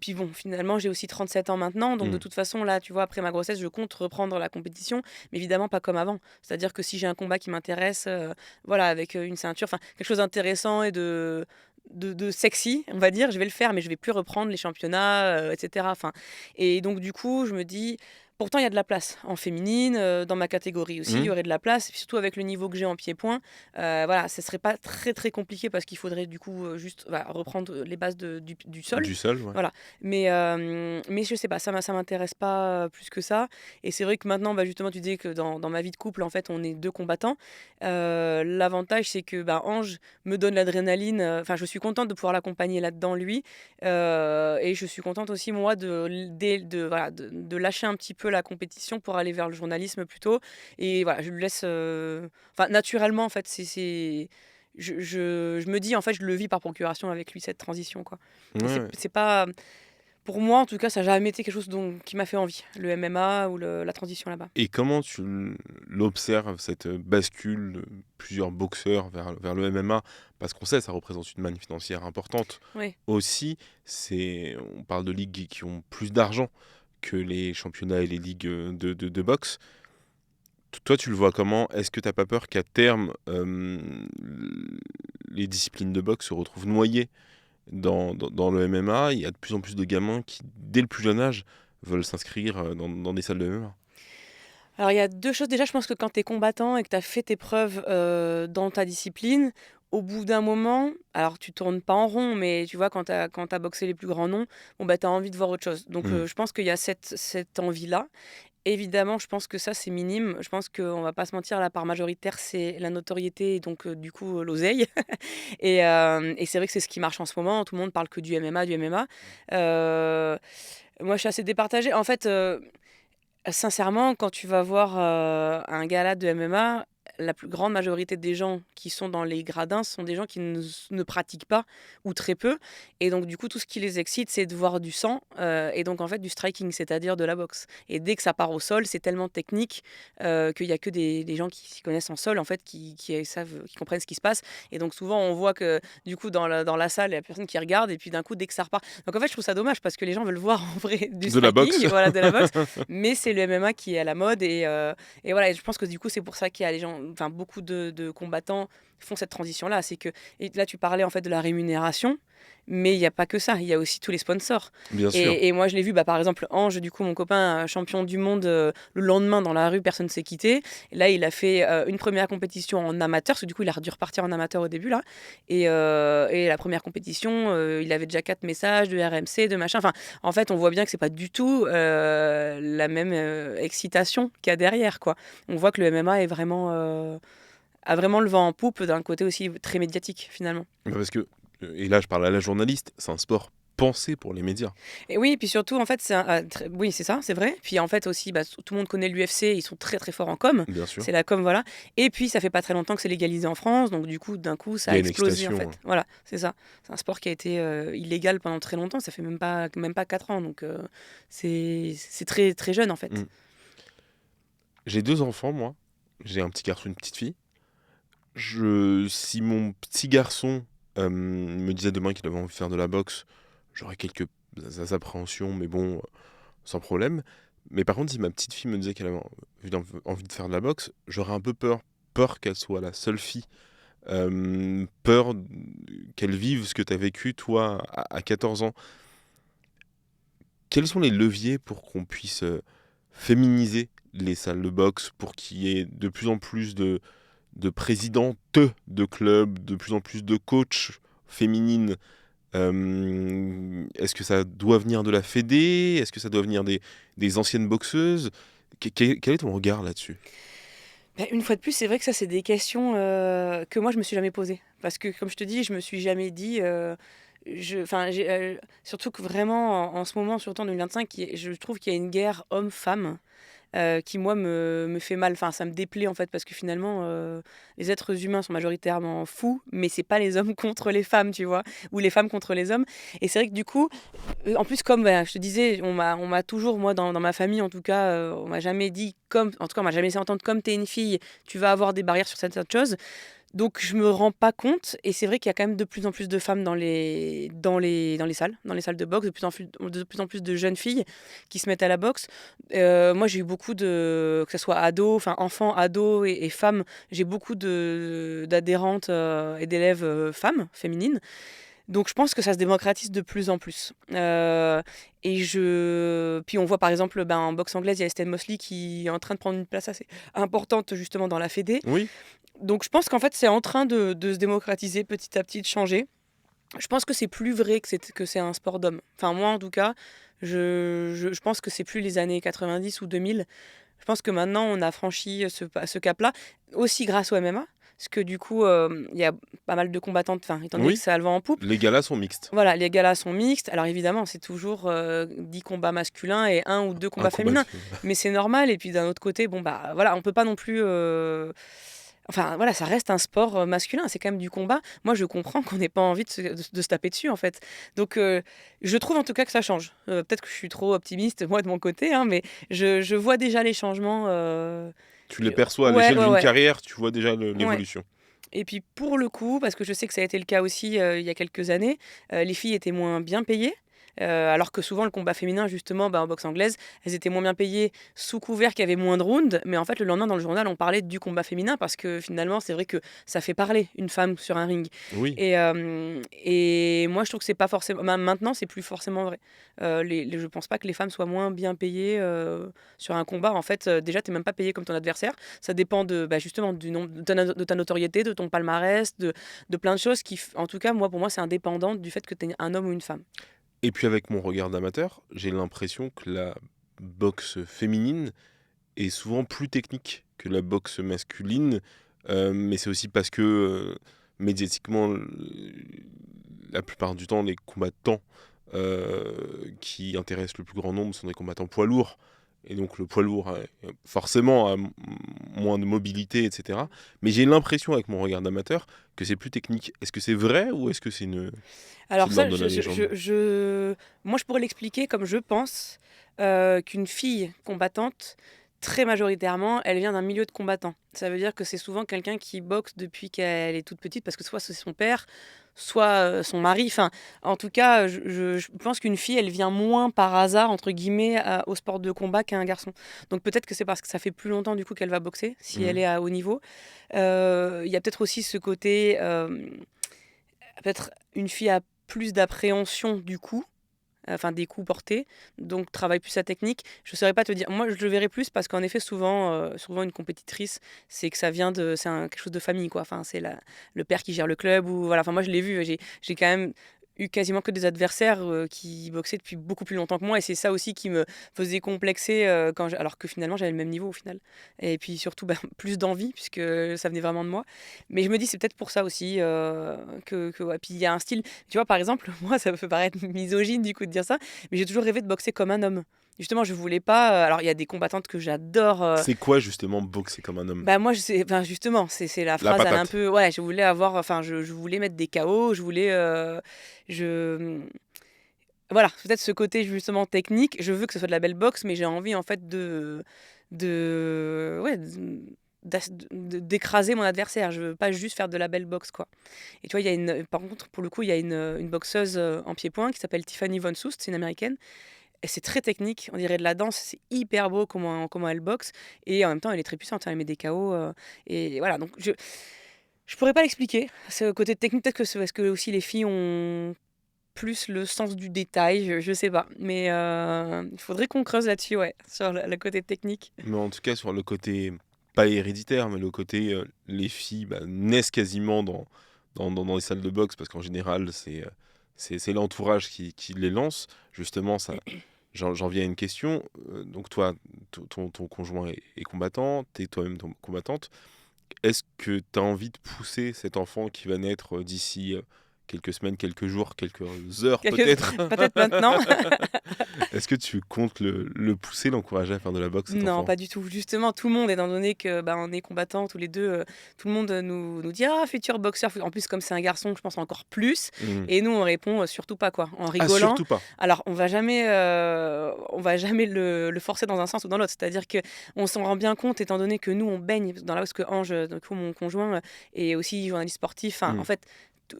Speaker 2: puis bon, finalement, j'ai aussi 37 ans maintenant. Donc, de
Speaker 1: Hmm.
Speaker 2: toute façon, là, tu vois, après ma grossesse, je compte reprendre la compétition. Mais évidemment, pas comme avant. C'est-à-dire que si j'ai un combat qui m'intéresse, voilà, avec une ceinture, enfin, quelque chose d'intéressant et de sexy, on va dire, je vais le faire, mais je vais plus reprendre les championnats, etc. Enfin, et donc, du coup, je me dis. Pourtant, il y a de la place en féminine, dans ma catégorie aussi, il y
Speaker 1: Hmm.
Speaker 2: aurait de la place, et puis surtout avec le niveau que j'ai en pied-point. Voilà, ce serait pas très très compliqué parce qu'il faudrait du coup juste voilà, reprendre les bases du sol.
Speaker 1: Du sol, ouais.
Speaker 2: Voilà. Mais je sais pas, ça m'intéresse pas plus que ça. Et c'est vrai que maintenant, bah, justement, tu disais que dans ma vie de couple, en fait, on est deux combattants. L'avantage, c'est que bah, Ange me donne l'adrénaline. Enfin, je suis contente de pouvoir l'accompagner là-dedans, lui. Et je suis contente aussi, moi, voilà, de lâcher un petit peu la compétition pour aller vers le journalisme plutôt. Et voilà, je lui laisse. Enfin, naturellement, en fait, je me dis, en fait, je le vis par procuration avec lui, cette transition, quoi. Et
Speaker 1: Ouais.
Speaker 2: c'est pas. Pour moi, en tout cas, ça n'a jamais été quelque chose qui m'a fait envie, le MMA ou la transition là-bas.
Speaker 1: Et comment tu l'observes, cette bascule de plusieurs boxeurs vers le MMA? Parce qu'on sait, ça représente une manne financière importante.
Speaker 2: Oui.
Speaker 1: Aussi, on parle de ligues qui ont plus d'argent que les championnats et les ligues de boxe. Toi, tu le vois comment? Est-ce que tu n'as pas peur qu'à terme, les disciplines de boxe se retrouvent noyées dans le MMA? Il y a de plus en plus de gamins qui, dès le plus jeune âge, veulent s'inscrire dans des salles de MMA.
Speaker 2: Alors, il y a deux choses. Déjà, je pense que quand tu es combattant et que tu as fait tes preuves dans ta discipline, au bout d'un moment, alors tu tournes pas en rond, mais tu vois, quand tu as boxé les plus grands noms, bon, bah, tu as envie de voir autre chose. Donc,
Speaker 1: Hmm.
Speaker 2: je pense qu'il y a cette envie-là. Évidemment, je pense que ça, c'est minime. Je pense qu'on va pas se mentir, la part majoritaire, c'est la notoriété et donc, du coup, l'oseille. Et c'est vrai que c'est ce qui marche en ce moment. Tout le monde parle que du MMA, du MMA. Moi, je suis assez départagée. En fait, sincèrement, quand tu vas voir un gala de MMA, la plus grande majorité des gens qui sont dans les gradins sont des gens qui ne pratiquent pas ou très peu. Et donc, du coup, tout ce qui les excite, c'est de voir du sang et donc, en fait, du striking, c'est-à-dire de la boxe. Et dès que ça part au sol, c'est tellement technique qu'il n'y a que des gens qui s'y connaissent en sol, en fait, qui savent, qui comprennent ce qui se passe. Et donc, souvent, on voit que, du coup, dans la salle, il y a personne qui regarde. Et puis, d'un coup, dès que ça repart. Donc, en fait, je trouve ça dommage parce que les gens veulent voir en vrai du
Speaker 1: De la boxe.
Speaker 2: striking, voilà, de la boxe. Mais c'est le MMA qui est à la mode et voilà, et je pense que du coup c'est pour ça qu'il y a les gens, enfin beaucoup de combattants font cette transition-là. C'est que, et là, tu parlais en fait de la rémunération, mais il n'y a pas que ça. Il y a aussi tous les sponsors.
Speaker 1: Bien sûr.
Speaker 2: Et moi, je l'ai vu, par exemple, Ange, du coup, mon copain, champion du monde, le lendemain dans la rue, personne ne s'est quitté. Et là, il a fait une première compétition en amateur, parce que du coup, il a dû repartir en amateur au début, là. Et la première compétition, il avait déjà 4 messages de RMC, de machin. Enfin, en fait, on voit bien que c'est pas du tout la même excitation qu'il y a derrière, quoi. On voit que le MMA a vraiment le vent en poupe d'un côté aussi très médiatique, finalement.
Speaker 1: Parce que, et là je parle à la journaliste, c'est un sport pensé pour les médias.
Speaker 2: Et oui, puis surtout, en fait, oui, c'est ça, c'est vrai. Puis en fait aussi, tout le monde connaît l'UFC, ils sont très très forts en com.
Speaker 1: Bien sûr.
Speaker 2: C'est la com, voilà. Et puis ça fait pas très longtemps que c'est légalisé en France, donc du coup, d'un coup, ça
Speaker 1: Il y
Speaker 2: a
Speaker 1: a une
Speaker 2: explosé en
Speaker 1: excitation,
Speaker 2: fait. Voilà, c'est ça. C'est un sport qui a été illégal pendant très longtemps, ça fait même pas 4 ans, donc c'est très très jeune en fait.
Speaker 1: Mm. J'ai 2 enfants, moi. J'ai un petit garçon, une petite fille. Si mon petit garçon me disait demain qu'il avait envie de faire de la boxe, j'aurais quelques appréhensions, mais bon, sans problème. Mais par contre, si ma petite fille me disait qu'elle avait envie de faire de la boxe, j'aurais un peu peur. Peur qu'elle soit la seule fille. Peur qu'elle vive ce que tu as vécu, toi, à 14 ans. Quels sont les leviers pour qu'on puisse féminiser les salles de boxe, pour qu'il y ait de plus en plus de présidentes de clubs, de plus en plus de coachs féminines? Est-ce que ça doit venir de la Fédé? Est-ce que ça doit venir des anciennes boxeuses? Quel est ton regard là-dessus?
Speaker 2: Une fois de plus, c'est vrai que ça, c'est des questions que moi, je me suis jamais posées. Parce que, comme je te dis, je me suis jamais dit. Surtout que vraiment, en ce moment, surtout en 2025, je trouve qu'il y a une guerre homme-femme qui, moi, me fait mal. Enfin, ça me déplaît, en fait, parce que finalement, les êtres humains sont majoritairement fous, mais c'est pas les hommes contre les femmes, tu vois, ou les femmes contre les hommes. Et c'est vrai que du coup, en plus, comme je te disais, on m'a toujours, moi, dans ma famille, en tout cas, on m'a jamais dit, en tout cas, on m'a jamais laissé entendre, comme t'es une fille, tu vas avoir des barrières sur certaines choses. Donc je me rends pas compte, et c'est vrai qu'il y a quand même de plus en plus de femmes dans les salles de boxe, de plus en plus de jeunes filles qui se mettent à la boxe. Moi j'ai eu beaucoup que ce soit ados, enfin enfants, ados et femmes, j'ai beaucoup d'adhérentes et d'élèves femmes, féminines. Donc je pense que ça se démocratise de plus en plus. Puis on voit par exemple en boxe anglaise, il y a Estelle Mosley qui est en train de prendre une place assez importante justement dans la Fédé.
Speaker 1: Oui,
Speaker 2: Donc je pense qu'en fait c'est en train de se démocratiser petit à petit, de changer. Je pense que c'est plus vrai que c'est un sport d'homme. Enfin moi en tout cas, je pense que c'est plus les années 90 ou 2000. Je pense que maintenant on a franchi ce cap-là, aussi grâce au MMA. Parce que du coup, il y a pas mal de combattantes, enfin, étant donné que
Speaker 1: oui,
Speaker 2: ça a le vent en poupe.
Speaker 1: les galas sont mixtes.
Speaker 2: Voilà, les galas sont mixtes. Alors évidemment, c'est toujours 10 combats masculins et 1 ou 2
Speaker 1: Un
Speaker 2: combats
Speaker 1: combat
Speaker 2: féminins.
Speaker 1: de...
Speaker 2: Mais c'est normal. Et puis d'un autre côté, bon bah voilà, on peut pas non plus. Enfin voilà, ça reste un sport masculin, c'est quand même du combat. Moi, je comprends qu'on n'ait pas envie de se taper dessus, en fait. Donc, je trouve en tout cas que ça change. Peut-être que je suis trop optimiste, moi, de mon côté, hein, mais je vois déjà les changements.
Speaker 1: Tu les perçois à
Speaker 2: Ouais,
Speaker 1: l'échelle
Speaker 2: ouais,
Speaker 1: d'une
Speaker 2: ouais.
Speaker 1: carrière, tu vois déjà
Speaker 2: Ouais.
Speaker 1: l'évolution.
Speaker 2: Et puis pour le coup, parce que je sais que ça a été le cas aussi il y a quelques années, les filles étaient moins bien payées. Alors que souvent le combat féminin, justement, en boxe anglaise, elles étaient moins bien payées sous couvert qu'il y avait moins de rounds. Mais en fait, le lendemain dans le journal, on parlait du combat féminin parce que finalement, c'est vrai que ça fait parler une femme sur un ring.
Speaker 1: Oui.
Speaker 2: Et moi, je trouve que c'est pas forcément. Maintenant, c'est plus forcément vrai. Je pense pas que les femmes soient moins bien payées sur un combat. En fait, déjà, t'es même pas payé comme ton adversaire. Ça dépend justement du nombre, de ta notoriété, de ton palmarès, de plein de choses qui, en tout cas, pour moi, c'est indépendant du fait que tu es un homme ou une femme.
Speaker 1: Et puis avec mon regard d'amateur, j'ai l'impression que la boxe féminine est souvent plus technique que la boxe masculine, mais c'est aussi parce que médiatiquement, la plupart du temps, les combattants qui intéressent le plus grand nombre sont des combattants poids lourds. Et donc le poids lourd forcément a moins de mobilité, etc. Mais j'ai l'impression avec mon regard d'amateur que c'est plus technique. Est-ce que c'est vrai ou est-ce que c'est
Speaker 2: Alors
Speaker 1: de
Speaker 2: ça,
Speaker 1: l'ordre de la légende?
Speaker 2: moi, je pourrais l'expliquer comme je pense qu'une fille combattante très majoritairement, elle vient d'un milieu de combattants. Ça veut dire que c'est souvent quelqu'un qui boxe depuis qu'elle est toute petite, parce que soit c'est son père, soit son mari. Enfin, en tout cas, je pense qu'une fille, elle vient moins par hasard, entre guillemets, au sport de combat qu'un garçon. Donc peut-être que c'est parce que ça fait plus longtemps du coup qu'elle va boxer, si elle
Speaker 1: Mhm.
Speaker 2: est à haut niveau. Il y a peut-être aussi ce côté, peut-être une fille a plus d'appréhension du coup, enfin des coups portés, donc travaille plus sa technique. Je ne saurais pas te dire. Moi, je le verrais plus parce qu'en effet, souvent une compétitrice, c'est que ça vient de, quelque chose de famille, quoi. Enfin, c'est le père qui gère le club ou voilà. Enfin, moi, je l'ai vu. J'ai quand même eu quasiment que des adversaires qui boxaient depuis beaucoup plus longtemps que moi, et c'est ça aussi qui me faisait complexer alors que finalement j'avais le même niveau au final, et puis surtout plus d'envie puisque ça venait vraiment de moi. Mais je me dis c'est peut-être pour ça aussi ouais. Puis il y a un style, tu vois, par exemple, moi ça me fait paraître misogyne du coup de dire ça, mais j'ai toujours rêvé de boxer comme un homme. Justement, je voulais pas. Alors, il y a des combattantes que j'adore.
Speaker 1: C'est quoi justement boxer comme un homme?
Speaker 2: Bah moi, je sais, enfin, justement, c'est la
Speaker 1: La
Speaker 2: phrase, elle est un
Speaker 1: patate.
Speaker 2: peu. Ouais, je voulais avoir. Enfin, je voulais mettre des KO. Je voulais. Je. Voilà, peut-être ce côté justement technique. Je veux que ce soit de la belle boxe, mais j'ai envie en fait ouais, d'écraser mon adversaire. Je veux pas juste faire de la belle boxe, quoi. Et tu vois, par contre, pour le coup, il y a une boxeuse en pied-point qui s'appelle Tiffany Von Soest, c'est une américaine. Et c'est très technique, on dirait de la danse, c'est hyper beau comment elle boxe. Et en même temps, elle est très puissante, hein, elle met des KO. Et voilà, donc je pourrais pas l'expliquer. Ce côté technique, peut-être que c'est parce que aussi les filles ont plus le sens du détail, je sais pas. Mais il faudrait qu'on creuse là-dessus, ouais, sur le côté technique.
Speaker 1: Mais en tout cas, sur le côté, pas héréditaire, mais le côté, les filles naissent quasiment dans les salles de boxe, parce qu'en général, c'est l'entourage qui les lance. Justement, ça, j'en viens à une question. Donc toi, ton conjoint est combattant, t'es toi-même combattante. Est-ce que tu as envie de pousser cet enfant qui va naître d'ici quelques semaines, quelques jours, quelques heures peut-être?
Speaker 2: Peut-être maintenant.
Speaker 1: Est-ce que tu comptes le pousser, l'encourager à faire de la boxe, cet
Speaker 2: Non,
Speaker 1: enfant?
Speaker 2: pas du tout. Justement, tout le monde, étant donné que on est combattants tous les deux, tout le monde nous dit ah, futur boxeur. En plus, comme c'est un garçon, je pense encore plus.
Speaker 1: Mhm.
Speaker 2: Et nous, on répond surtout pas, quoi, en
Speaker 1: Ah,
Speaker 2: rigolant.
Speaker 1: surtout pas.
Speaker 2: Alors, on va jamais le forcer dans un sens ou dans l'autre. C'est-à-dire que on s'en rend bien compte, étant donné que nous, on baigne dans la boxe, que Ange, du coup, mon conjoint, est aussi journaliste sportif. Enfin, en
Speaker 1: Mhm.
Speaker 2: fait,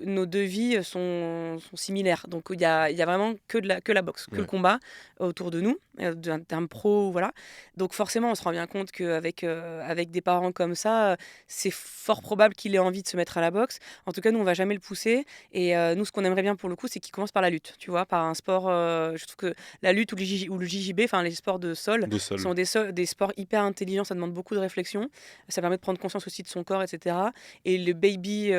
Speaker 2: nos deux vies sont similaires. Donc, il y a vraiment que la boxe, que le
Speaker 1: Ouais.
Speaker 2: combat autour de nous, d'un terme pro, voilà. Donc forcément, on se rend bien compte qu'avec avec des parents comme ça, c'est fort probable qu'il ait envie de se mettre à la boxe. En tout cas, nous, on va jamais le pousser. Et nous, ce qu'on aimerait bien pour le coup, c'est qu'il commence par la lutte, tu vois, par un sport. Je trouve que la lutte ou le JJB, enfin les sports de sol,
Speaker 1: De sol.
Speaker 2: sont des sports hyper intelligents. Ça demande beaucoup de réflexion. Ça permet de prendre conscience aussi de son corps, etc. Et le baby,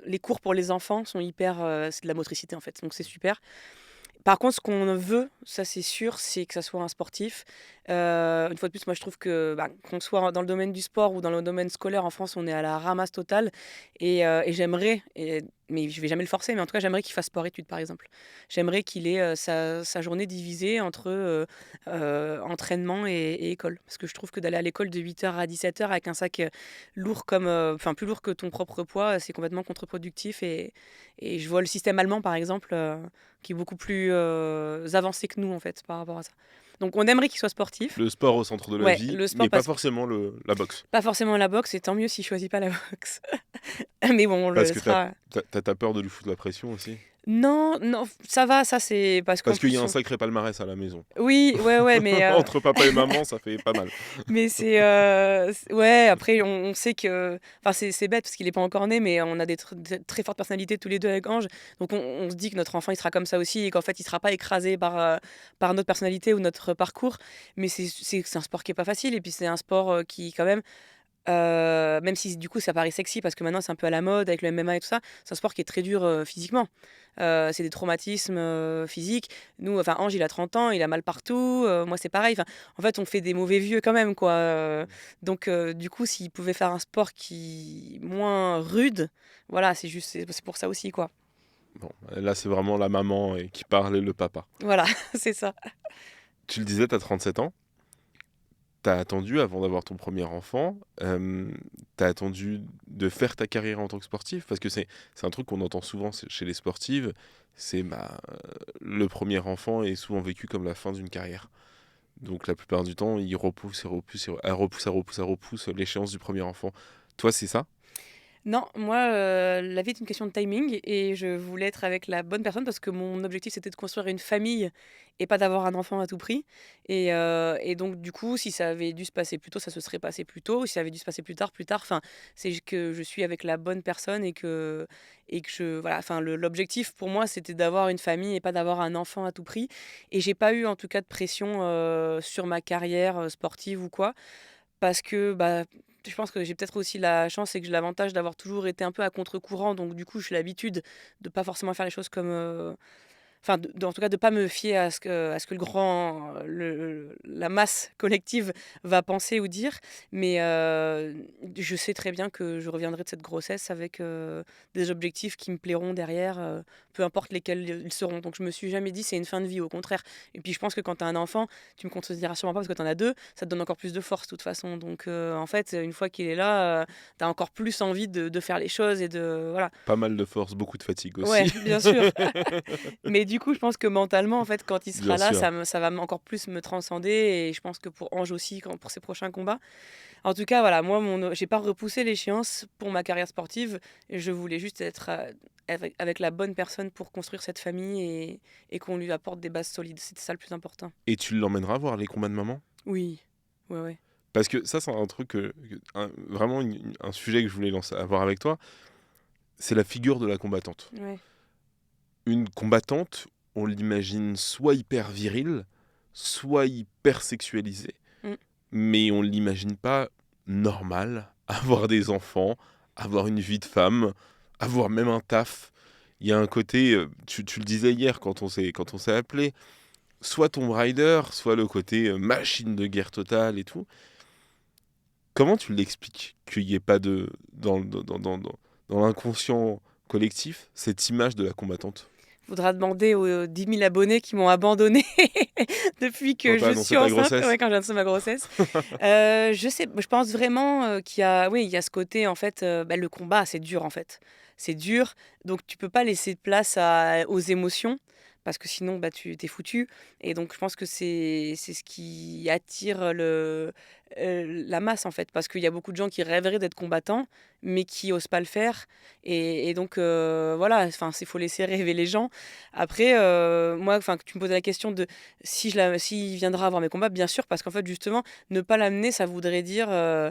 Speaker 2: les cours pour les enfants sont hyper. C'est de la motricité en fait, donc c'est super. Par contre, ce qu'on veut, ça c'est sûr, c'est que ça soit un sportif. Une fois de plus, moi je trouve que qu'on soit dans le domaine du sport ou dans le domaine scolaire en France, on est à la ramasse totale. Et j'aimerais, mais je vais jamais le forcer, mais en tout cas j'aimerais qu'il fasse sport-études par exemple. J'aimerais qu'il ait sa journée divisée entre entraînement et école. Parce que je trouve que d'aller à l'école de 8h à 17h avec un sac lourd plus lourd que ton propre poids, c'est complètement contre-productif. Et je vois le système allemand par exemple. Qui est beaucoup plus avancé que nous en fait par rapport à ça. Donc on aimerait qu'il soit sportif.
Speaker 1: Le sport au centre de la
Speaker 2: Ouais,
Speaker 1: vie,
Speaker 2: le sport
Speaker 1: mais pas
Speaker 2: passe
Speaker 1: forcément la boxe.
Speaker 2: pas forcément la boxe, et tant mieux s'il choisit pas la boxe. Mais bon, on le
Speaker 1: Parce que
Speaker 2: laissera.
Speaker 1: t'as peur de lui foutre la pression aussi.
Speaker 2: Non, non, ça va, ça c'est parce qu'en
Speaker 1: Parce qu'il y a
Speaker 2: plus
Speaker 1: un sacré palmarès à la maison.
Speaker 2: oui, ouais, mais
Speaker 1: Entre papa et maman, ça fait pas mal.
Speaker 2: mais ouais, après on sait que enfin c'est bête parce qu'il est pas encore né, mais on a des très fortes personnalités tous les deux avec Ange. Donc on se dit que notre enfant il sera comme ça aussi et qu'en fait il sera pas écrasé par notre personnalité ou notre parcours. Mais c'est un sport qui est pas facile, et puis c'est un sport qui quand même si du coup ça paraît sexy parce que maintenant c'est un peu à la mode avec le MMA et tout ça, c'est un sport qui est très dur physiquement. C'est des traumatismes physiques. Nous, enfin Ange il a 30 ans, il a mal partout, moi c'est pareil. Enfin, en fait on fait des mauvais vieux quand même, quoi. Donc du coup s'il pouvait faire un sport qui moins rude, voilà, c'est pour ça aussi, quoi.
Speaker 1: Bon, là, c'est vraiment la maman qui parle et le papa.
Speaker 2: Voilà, c'est ça.
Speaker 1: Tu le disais, t'as 37 ans. T'as attendu avant d'avoir ton premier enfant. T'as attendu de faire ta carrière en tant que sportif. Parce que c'est un truc qu'on entend souvent chez les sportives. C'est le premier enfant est souvent vécu comme la fin d'une carrière. Donc la plupart du temps, ils repoussent et repoussent, elle repousse l'échéance du premier enfant. Toi, c'est ça?
Speaker 2: Non, moi, la vie est une question de timing et je voulais être avec la bonne personne parce que mon objectif, c'était de construire une famille et pas d'avoir un enfant à tout prix et donc du coup, si ça avait dû se passer plus tôt, ça se serait passé plus tôt. Si ça avait dû se passer plus tard, plus tard. Enfin, c'est juste que je suis avec la bonne personne et que je voilà, enfin l'objectif pour moi, c'était d'avoir une famille et pas d'avoir un enfant à tout prix et j'ai pas eu en tout cas de pression, sur ma carrière, sportive ou quoi. Parce que, bah, je pense que j'ai peut-être aussi la chance et que j'ai l'avantage d'avoir toujours été un peu à contre-courant, donc du coup, j'ai l'habitude de pas forcément faire les choses comme, enfin, en tout cas, de pas me fier à ce que la masse collective va penser ou dire. Mais je sais très bien que je reviendrai de cette grossesse avec des objectifs qui me plairont derrière, peu importe lesquels ils seront. Donc je me suis jamais dit c'est une fin de vie, au contraire. Et puis je pense que quand tu as un enfant, tu me considères sûrement pas parce que tu en as deux, ça te donne encore plus de force de toute façon. Donc en fait, une fois qu'il est là, tu as encore plus envie de faire les choses et de voilà.
Speaker 1: Pas mal de force, beaucoup de fatigue
Speaker 2: Ouais,
Speaker 1: aussi.
Speaker 2: bien sûr. Mais du coup, je pense que mentalement, en fait, quand il
Speaker 1: Bien
Speaker 2: sera là,
Speaker 1: sûr.
Speaker 2: ça va encore plus me transcender et je pense que pour Ange aussi, pour ses prochains combats. En tout cas, voilà, moi, j'ai pas repoussé l'échéance pour ma carrière sportive. Je voulais juste être avec la bonne personne pour construire cette famille et qu'on lui apporte des bases solides. C'était ça le plus important.
Speaker 1: Et tu l'emmèneras voir les combats de maman?
Speaker 2: Oui, ouais, ouais.
Speaker 1: Parce que ça, c'est un truc, vraiment un sujet que je voulais avoir avec toi, c'est la figure de la combattante.
Speaker 2: Ouais.
Speaker 1: Une combattante, on l'imagine soit hyper virile, soit hyper sexualisée,
Speaker 2: Mm.
Speaker 1: mais on l'imagine pas normale, avoir des enfants, avoir une vie de femme, avoir même un taf. Il y a un côté, tu le disais hier quand on s'est appelé, soit Tomb Raider, soit le côté machine de guerre totale et tout. Comment tu l'expliques qu'il n'y ait pas dans l'inconscient collectif cette image de la combattante?
Speaker 2: Faudra demander aux 10 000 abonnés qui m'ont abandonné depuis
Speaker 1: Quand
Speaker 2: que
Speaker 1: t'as
Speaker 2: je
Speaker 1: annoncé
Speaker 2: suis
Speaker 1: ta
Speaker 2: enceinte,
Speaker 1: grossesse?
Speaker 2: ouais, quand j'ai annoncé ma grossesse. Je pense vraiment qu'il y a, oui, il y a ce côté, en fait, bah, le combat, c'est dur, en fait. C'est dur, donc tu peux pas laisser de place aux émotions, parce que sinon, bah, tu t'es foutu. Et donc, je pense que c'est ce qui attire la masse, en fait, parce qu'il y a beaucoup de gens qui rêveraient d'être combattants, mais qui osent pas le faire. Et donc, voilà, enfin, il faut laisser rêver les gens. Après, moi, enfin, que tu me posais la question de s'il viendra voir mes combats, bien sûr, parce qu'en fait, justement, ne pas l'amener, ça voudrait dire euh,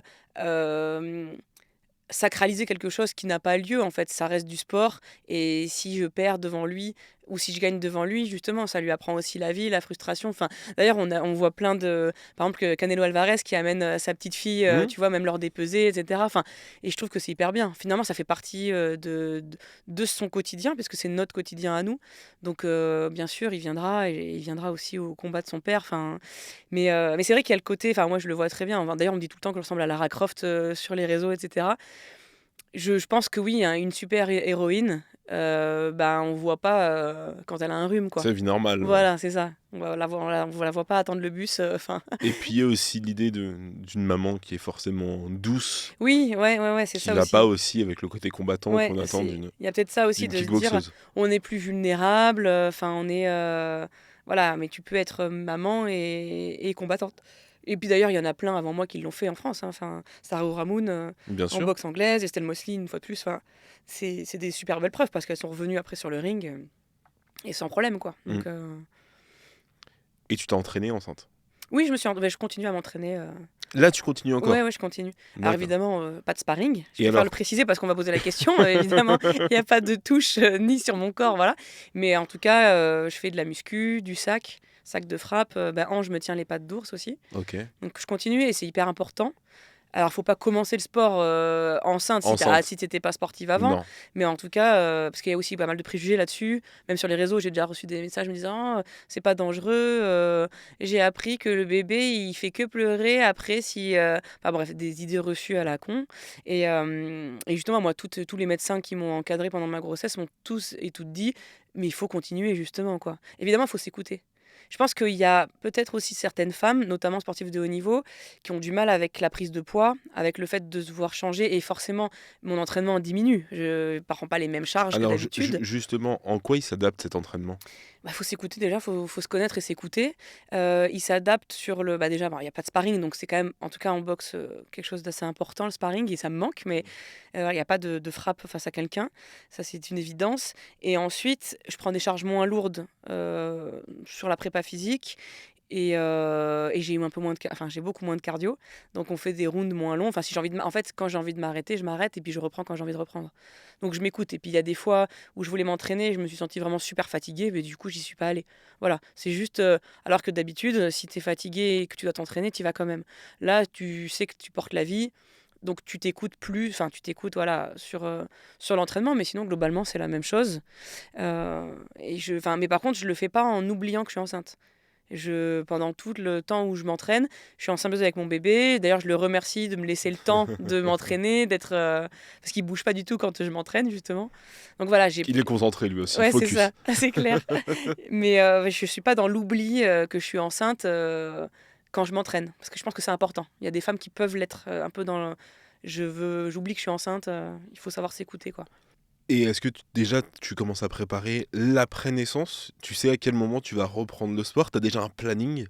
Speaker 2: sacraliser quelque chose qui n'a pas lieu. En fait, ça reste du sport. Et si je perds devant lui ou si je gagne devant lui, justement, ça lui apprend aussi la vie, la frustration. Enfin, d'ailleurs, on voit plein de, par exemple, que Canelo Alvarez qui amène sa petite fille,
Speaker 1: Hmm.
Speaker 2: tu vois, même lors des pesées, etc. Enfin, et je trouve que c'est hyper bien. Finalement, ça fait partie de son quotidien, puisque c'est notre quotidien à nous. Donc, bien sûr, il viendra et il viendra aussi au combat de son père. Enfin, mais c'est vrai qu'il y a le côté, enfin, moi, je le vois très bien. Enfin, d'ailleurs, on me dit tout le temps que je ressemble à Lara Croft sur les réseaux, etc. Je pense que oui, hein, une super héroïne, bah, on voit pas quand elle a un rhume, quoi.
Speaker 1: C'est vie normale, ouais.
Speaker 2: Voilà, c'est ça. On la voit pas attendre le bus. Enfin.
Speaker 1: Et puis il y a aussi l'idée d'une maman qui est forcément douce,
Speaker 2: Oui, ouais, ouais, ouais, c'est
Speaker 1: qui
Speaker 2: ça
Speaker 1: va pas
Speaker 2: aussi.
Speaker 1: aussi avec le côté combattant
Speaker 2: Ouais,
Speaker 1: qu'on attend
Speaker 2: il y a peut-être ça aussi
Speaker 1: d'une
Speaker 2: de se dire,
Speaker 1: kickboxeuse.
Speaker 2: on est plus vulnérable. Enfin, voilà, mais tu peux être maman et combattante. Et puis d'ailleurs, il y en a plein avant moi qui l'ont fait en France, hein. Enfin, Sarah Ramoun
Speaker 1: Bien
Speaker 2: en
Speaker 1: sûr.
Speaker 2: boxe anglaise, Estelle Mosley une fois de plus. Enfin, c'est des super belles preuves parce qu'elles sont revenues après sur le ring et sans problème, quoi.
Speaker 1: Hmm.
Speaker 2: Donc,
Speaker 1: Et tu t'es entraînée enceinte.
Speaker 2: oui, je continue à m'entraîner.
Speaker 1: Là, tu continues
Speaker 2: Ouais,
Speaker 1: encore.
Speaker 2: ouais, je continue. Alors
Speaker 1: D'accord.
Speaker 2: évidemment, pas de sparring. Je
Speaker 1: Et
Speaker 2: préfère le
Speaker 1: alors?
Speaker 2: préciser parce qu'on va poser la question. Évidemment, il n'y a pas de touche ni sur mon corps, voilà. Mais en tout cas, je fais de la muscu, du sac de frappe. Bah, Ange me tient les pattes d'ours aussi.
Speaker 1: Ok.
Speaker 2: Donc je continue et c'est hyper important. Alors, faut pas commencer le sport enceinte
Speaker 1: Enceinte.
Speaker 2: si t'étais pas sportive avant.
Speaker 1: Non.
Speaker 2: Mais en tout cas, parce qu'il y a aussi pas mal de préjugés là-dessus. Même sur les réseaux, j'ai déjà reçu des messages me disant c'est pas dangereux. J'ai appris que le bébé, il fait que pleurer après si. Enfin bref, des idées reçues à la con. Et justement, moi, tous les médecins qui m'ont encadré pendant ma grossesse m'ont tous et toutes dit mais il faut continuer, justement, quoi. Évidemment, il faut s'écouter. Je pense qu'il y a peut-être aussi certaines femmes, notamment sportives de haut niveau, qui ont du mal avec la prise de poids, avec le fait de se voir changer et forcément mon entraînement diminue. Je ne prends pas les mêmes charges que
Speaker 1: Alors
Speaker 2: d'habitude.
Speaker 1: justement, en quoi il s'adapte cet entraînement?
Speaker 2: Bah, faut s'écouter déjà, faut se connaître et s'écouter. Il s'adapte sur le bah, déjà, bon, il y a pas de sparring, donc c'est quand même, en tout cas en boxe, quelque chose d'assez important le sparring et ça me manque, mais il y a pas de frappe face à quelqu'un. Ça, c'est une évidence et ensuite, je prends des charges moins lourdes, sur la prépa physique et j'ai eu un peu moins de ca enfin, j'ai beaucoup moins de cardio, donc on fait des rounds moins longs. Enfin, si j'ai envie de m'a en fait, quand j'ai envie de m'arrêter, je m'arrête et puis je reprends quand j'ai envie de reprendre. Donc je m'écoute et puis il y a des fois où je voulais m'entraîner, je me suis sentie vraiment super fatiguée, mais du coup, j'y suis pas allée. Voilà, c'est juste, alors que d'habitude, si tu es fatigué et que tu dois t'entraîner, tu y vas quand même. Là, tu sais que tu portes la vie, donc tu t'écoutes plus enfin, tu t'écoutes, voilà, sur l'entraînement, mais sinon globalement, c'est la même chose. Et mais par contre, je le fais pas en oubliant que je suis enceinte. Pendant tout le temps où je m'entraîne, je suis en symbiose avec mon bébé. D'ailleurs, je le remercie de me laisser le temps de m'entraîner, parce qu'il bouge pas du tout quand je m'entraîne, justement. Donc voilà,
Speaker 1: Il est concentré lui aussi,
Speaker 2: ouais, c'est ça,
Speaker 1: focus.
Speaker 2: c'est clair. Mais je suis pas dans l'oubli que je suis enceinte quand je m'entraîne, parce que je pense que c'est important. Il y a des femmes qui peuvent l'être un peu dans j'oublie que je suis enceinte, il faut savoir s'écouter, quoi.
Speaker 1: Et est-ce que déjà tu commences à préparer l'après-naissance? Tu sais à quel moment tu vas reprendre le sport? Tu as déjà un planning?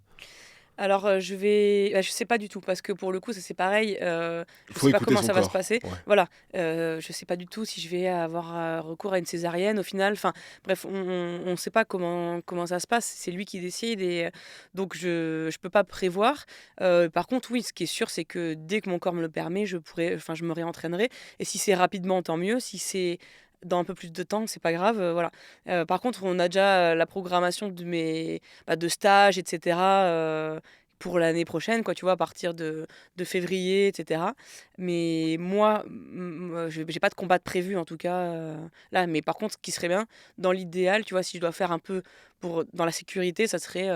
Speaker 2: Alors, je sais pas du tout parce que pour le coup, ça c'est pareil,
Speaker 1: Il
Speaker 2: je
Speaker 1: faut
Speaker 2: sais pas
Speaker 1: écouter
Speaker 2: comment
Speaker 1: son
Speaker 2: ça va se
Speaker 1: corps.
Speaker 2: passer.
Speaker 1: Ouais.
Speaker 2: Voilà, je sais pas du tout si je vais avoir, recours à une césarienne au final. Enfin, bref, on sait pas comment ça se passe. C'est lui qui décide et donc je peux pas prévoir. Par contre, oui, ce qui est sûr, c'est que dès que mon corps me le permet, je me réentraînerai et si c'est rapidement, tant mieux. Si c'est dans un peu plus de temps, c'est pas grave, voilà. Par contre, on a déjà, la programmation de stages et cetera, pour l'année prochaine, quoi, tu vois? À partir de février et cetera. Mais moi, je j'ai pas de combat de prévu en tout cas, là. Mais par contre, ce qui serait bien, dans l'idéal, tu vois, si je dois faire un peu dans la sécurité, ça serait,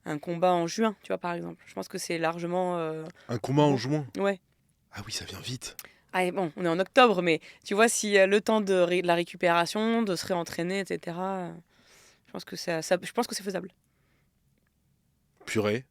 Speaker 2: un combat en juin, tu vois, par exemple. Je pense que c'est largement,
Speaker 1: Un combat en
Speaker 2: bon.
Speaker 1: juin?
Speaker 2: Ouais.
Speaker 1: Ah oui, ça vient vite.
Speaker 2: Ah et bon, on est en octobre, mais tu vois, si, le temps de la récupération, de se réentraîner et cetera, je pense que je pense que c'est faisable.
Speaker 1: Purée.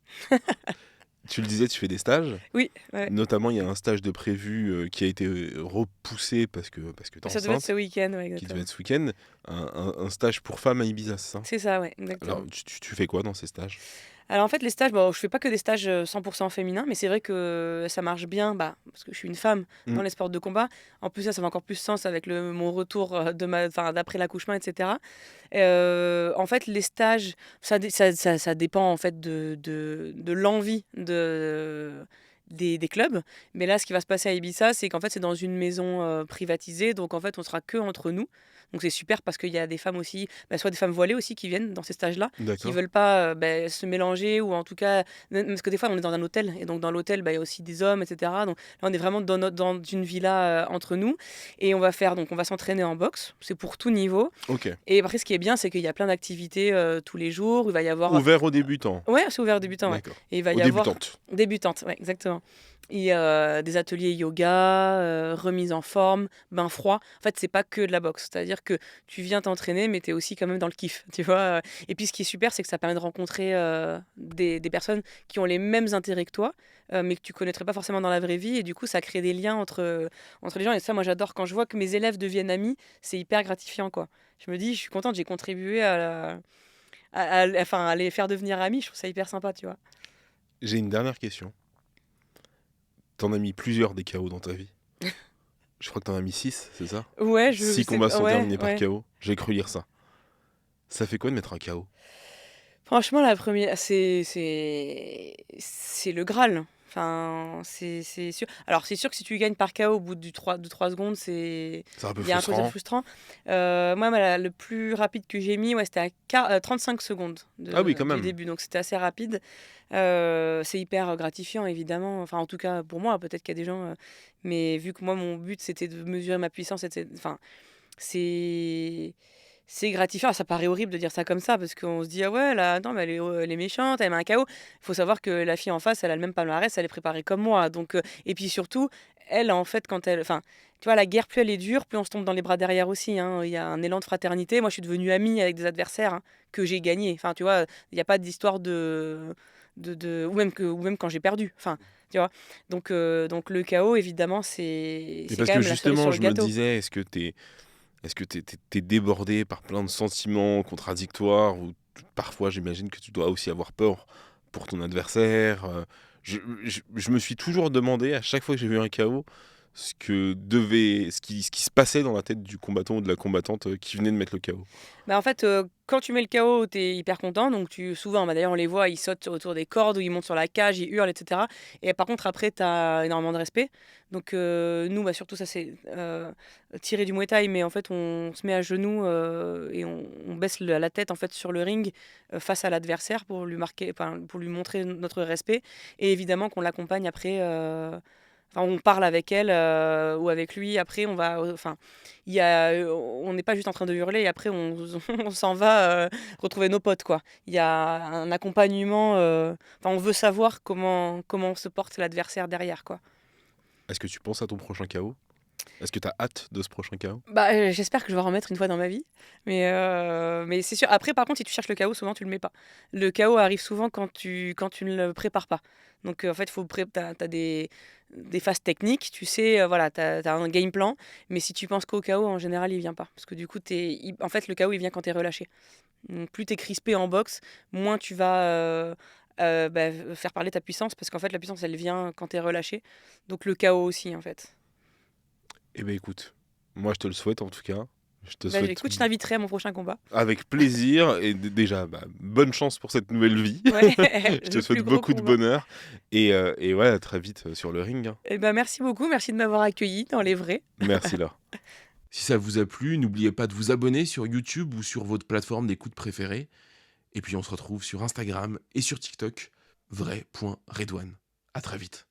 Speaker 1: Tu le disais, tu fais des stages.
Speaker 2: Oui, ouais.
Speaker 1: Notamment, il y a un stage de prévu, qui a été, repoussé parce que tu es
Speaker 2: Ça devait être ce
Speaker 1: enceinte,
Speaker 2: week-end, ouais,
Speaker 1: qui devait
Speaker 2: exactement.
Speaker 1: être ce week-end. Un stage pour femmes à Ibiza, c'est ça?
Speaker 2: C'est ça, ouais,
Speaker 1: Alors
Speaker 2: exactement.
Speaker 1: tu fais quoi dans ces stages?
Speaker 2: Alors en fait, les stages, bon, je fais pas que des stages 100% féminins, mais c'est vrai que ça marche bien, bah, parce que je suis une femme dans
Speaker 1: Mmh.
Speaker 2: les sports de combat. En plus, ça fait encore plus sens avec mon retour enfin, d'après l'accouchement, etc. En fait, les stages, ça dépend en fait de l'envie des clubs. Mais là, ce qui va se passer à Ibiza, c'est qu'en fait, c'est dans une maison privatisée. Donc, en fait, on sera que entre nous. Donc, c'est super parce qu'il y a des femmes aussi, bah, soit des femmes voilées aussi qui viennent dans ces stages-là, qui
Speaker 1: D'accord.
Speaker 2: veulent pas se mélanger ou en tout cas, parce que des fois, on est dans un hôtel. Et donc, dans l'hôtel, bah, il y a aussi des hommes, etc. Donc, là, on est vraiment dans une villa entre nous. Et on va s'entraîner en boxe. C'est pour tout niveau.
Speaker 1: OK.
Speaker 2: Et après, ce qui est bien, c'est qu'il y a plein d'activités tous les jours. Il va y avoir.
Speaker 1: Ouvert aux débutants?
Speaker 2: Ouais, c'est ouvert aux débutants, ouais.
Speaker 1: D'accord.
Speaker 2: Et il va
Speaker 1: Aux
Speaker 2: y avoir.
Speaker 1: débutantes?
Speaker 2: Débutantes, ouais, exactement. Et des ateliers yoga, remise en forme, bain froid. En fait, c'est pas que de la boxe. C'est-à-dire que tu viens t'entraîner, mais tu es aussi quand même dans le kiff, tu vois. Et puis, ce qui est super, c'est que ça permet de rencontrer des personnes qui ont les mêmes intérêts que toi, mais que tu connaîtrais pas forcément dans la vraie vie. Et du coup, ça crée des liens entre les gens. Et ça, moi, j'adore quand je vois que mes élèves deviennent amis. C'est hyper gratifiant, quoi. Je me dis, je suis contente, j'ai contribué enfin, à les faire devenir amis. Je trouve ça hyper sympa, tu vois.
Speaker 1: J'ai une dernière question. T'en as mis plusieurs des KO dans ta vie? Je crois que t'en as mis 6, c'est ça?
Speaker 2: Ouais, je
Speaker 1: 6
Speaker 2: sais
Speaker 1: combats
Speaker 2: pas.
Speaker 1: sont
Speaker 2: Ouais,
Speaker 1: terminés par
Speaker 2: ouais.
Speaker 1: KO. J'ai cru lire ça. Ça fait quoi de mettre un KO?
Speaker 2: Franchement, la première, c'est le Graal. Enfin, c'est sûr. Alors, c'est sûr que si tu gagnes par KO au bout de 3 secondes,
Speaker 1: C'est un peu
Speaker 2: il y a un côté
Speaker 1: frustrant.
Speaker 2: frustrant. Moi, le plus rapide que j'ai mis, ouais, c'était à 35 secondes
Speaker 1: Ah oui, quand
Speaker 2: du
Speaker 1: même.
Speaker 2: début. Donc, c'était assez rapide. C'est hyper gratifiant, évidemment. Enfin, en tout cas, pour moi, peut-être qu'il y a des gens. Mais vu que moi, mon but, c'était de mesurer ma puissance, enfin, c'est c'est gratifiant. Ça paraît horrible de dire ça comme ça parce qu'on se dit: «Ah ouais, là, attends, mais elle est méchante, elle met un KO». Il faut savoir que la fille en face, elle a le même palmarès, elle est préparée comme moi donc et puis surtout, elle, en fait, quand elle enfin, tu vois, la guerre, plus elle est dure, plus on se tombe dans les bras derrière aussi, hein. Il y a un élan de fraternité. Moi, je suis devenue amie avec des adversaires, hein, que j'ai gagnés. Enfin, tu vois, il y a pas d'histoire de ou même quand j'ai perdu. Enfin, tu vois? Donc le chaos, évidemment, c'est
Speaker 1: Et
Speaker 2: c'est
Speaker 1: parce
Speaker 2: quand
Speaker 1: que
Speaker 2: même la cerise sur
Speaker 1: justement,
Speaker 2: le
Speaker 1: je me
Speaker 2: gâteau.
Speaker 1: disais, est-ce que tu débordé par plein de sentiments contradictoires ou parfois j'imagine que tu dois aussi avoir peur pour ton adversaire, je me suis toujours demandé à chaque fois que j'ai vu un chaos ce qui se passait dans la tête du combattant ou de la combattante, qui venait de mettre le chaos.
Speaker 2: Bah, en fait, quand tu mets le KO, tu es hyper content, donc tu souvent, bah, d'ailleurs, on les voit, ils sautent autour des cordes ou ils montent sur la cage, ils hurlent et cetera et par contre, après, tu as énormément de respect. Donc nous, bah, surtout ça, c'est, tiré du Muay Thai, mais en fait, on se met à genoux, et on baisse la tête, en fait, sur le ring, face à l'adversaire pour lui marquer enfin, pour lui montrer notre respect et évidemment qu'on l'accompagne après, enfin, on parle avec elle, ou avec lui. Après, on va, enfin, il y a, on n'est pas juste en train de hurler et après on s'en va, retrouver nos potes, quoi. Il y a un accompagnement, enfin, on veut savoir comment se porte l'adversaire derrière, quoi.
Speaker 1: Est-ce que tu penses à ton prochain chaos? Est-ce que tu as hâte de ce prochain chaos?
Speaker 2: Bah, j'espère que je vais en remettre une fois dans ma vie, mais c'est sûr. Après, par contre, si tu cherches le chaos, souvent tu le mets pas. Le chaos arrive souvent quand tu ne le prépares pas. Donc, en fait, faut pré tu as des phases techniques, tu sais, voilà, tu as un game plan, mais si tu penses qu'au chaos, en général, il vient pas. Parce que du coup, en fait, le chaos, il vient quand tu es relâché. Donc plus tu es crispé en boxe, moins tu vas, bah, faire parler ta puissance parce qu'en fait, la puissance, elle vient quand tu es relâché. Donc le chaos aussi, en fait.
Speaker 1: Eh beh, écoute, moi je te le souhaite en tout cas. Je te
Speaker 2: Bah,
Speaker 1: souhaite
Speaker 2: écoute, je t'inviterai à mon prochain combat.
Speaker 1: avec plaisir et déjà, bah, bonne chance pour cette nouvelle vie.
Speaker 2: Ouais,
Speaker 1: Je te
Speaker 2: le plus
Speaker 1: souhaite
Speaker 2: gros
Speaker 1: beaucoup de
Speaker 2: combat.
Speaker 1: bonheur et ouais, à très vite, sur le ring, hein.
Speaker 2: Eh ben, merci beaucoup, merci de m'avoir accueilli dans les vrais.
Speaker 1: Merci Laure. Si ça vous a plu, n'oubliez pas de vous abonner sur YouTube ou sur votre plateforme d'écoute préférée. Et puis on se retrouve sur Instagram et sur TikTok, vrai.redouane. À très vite.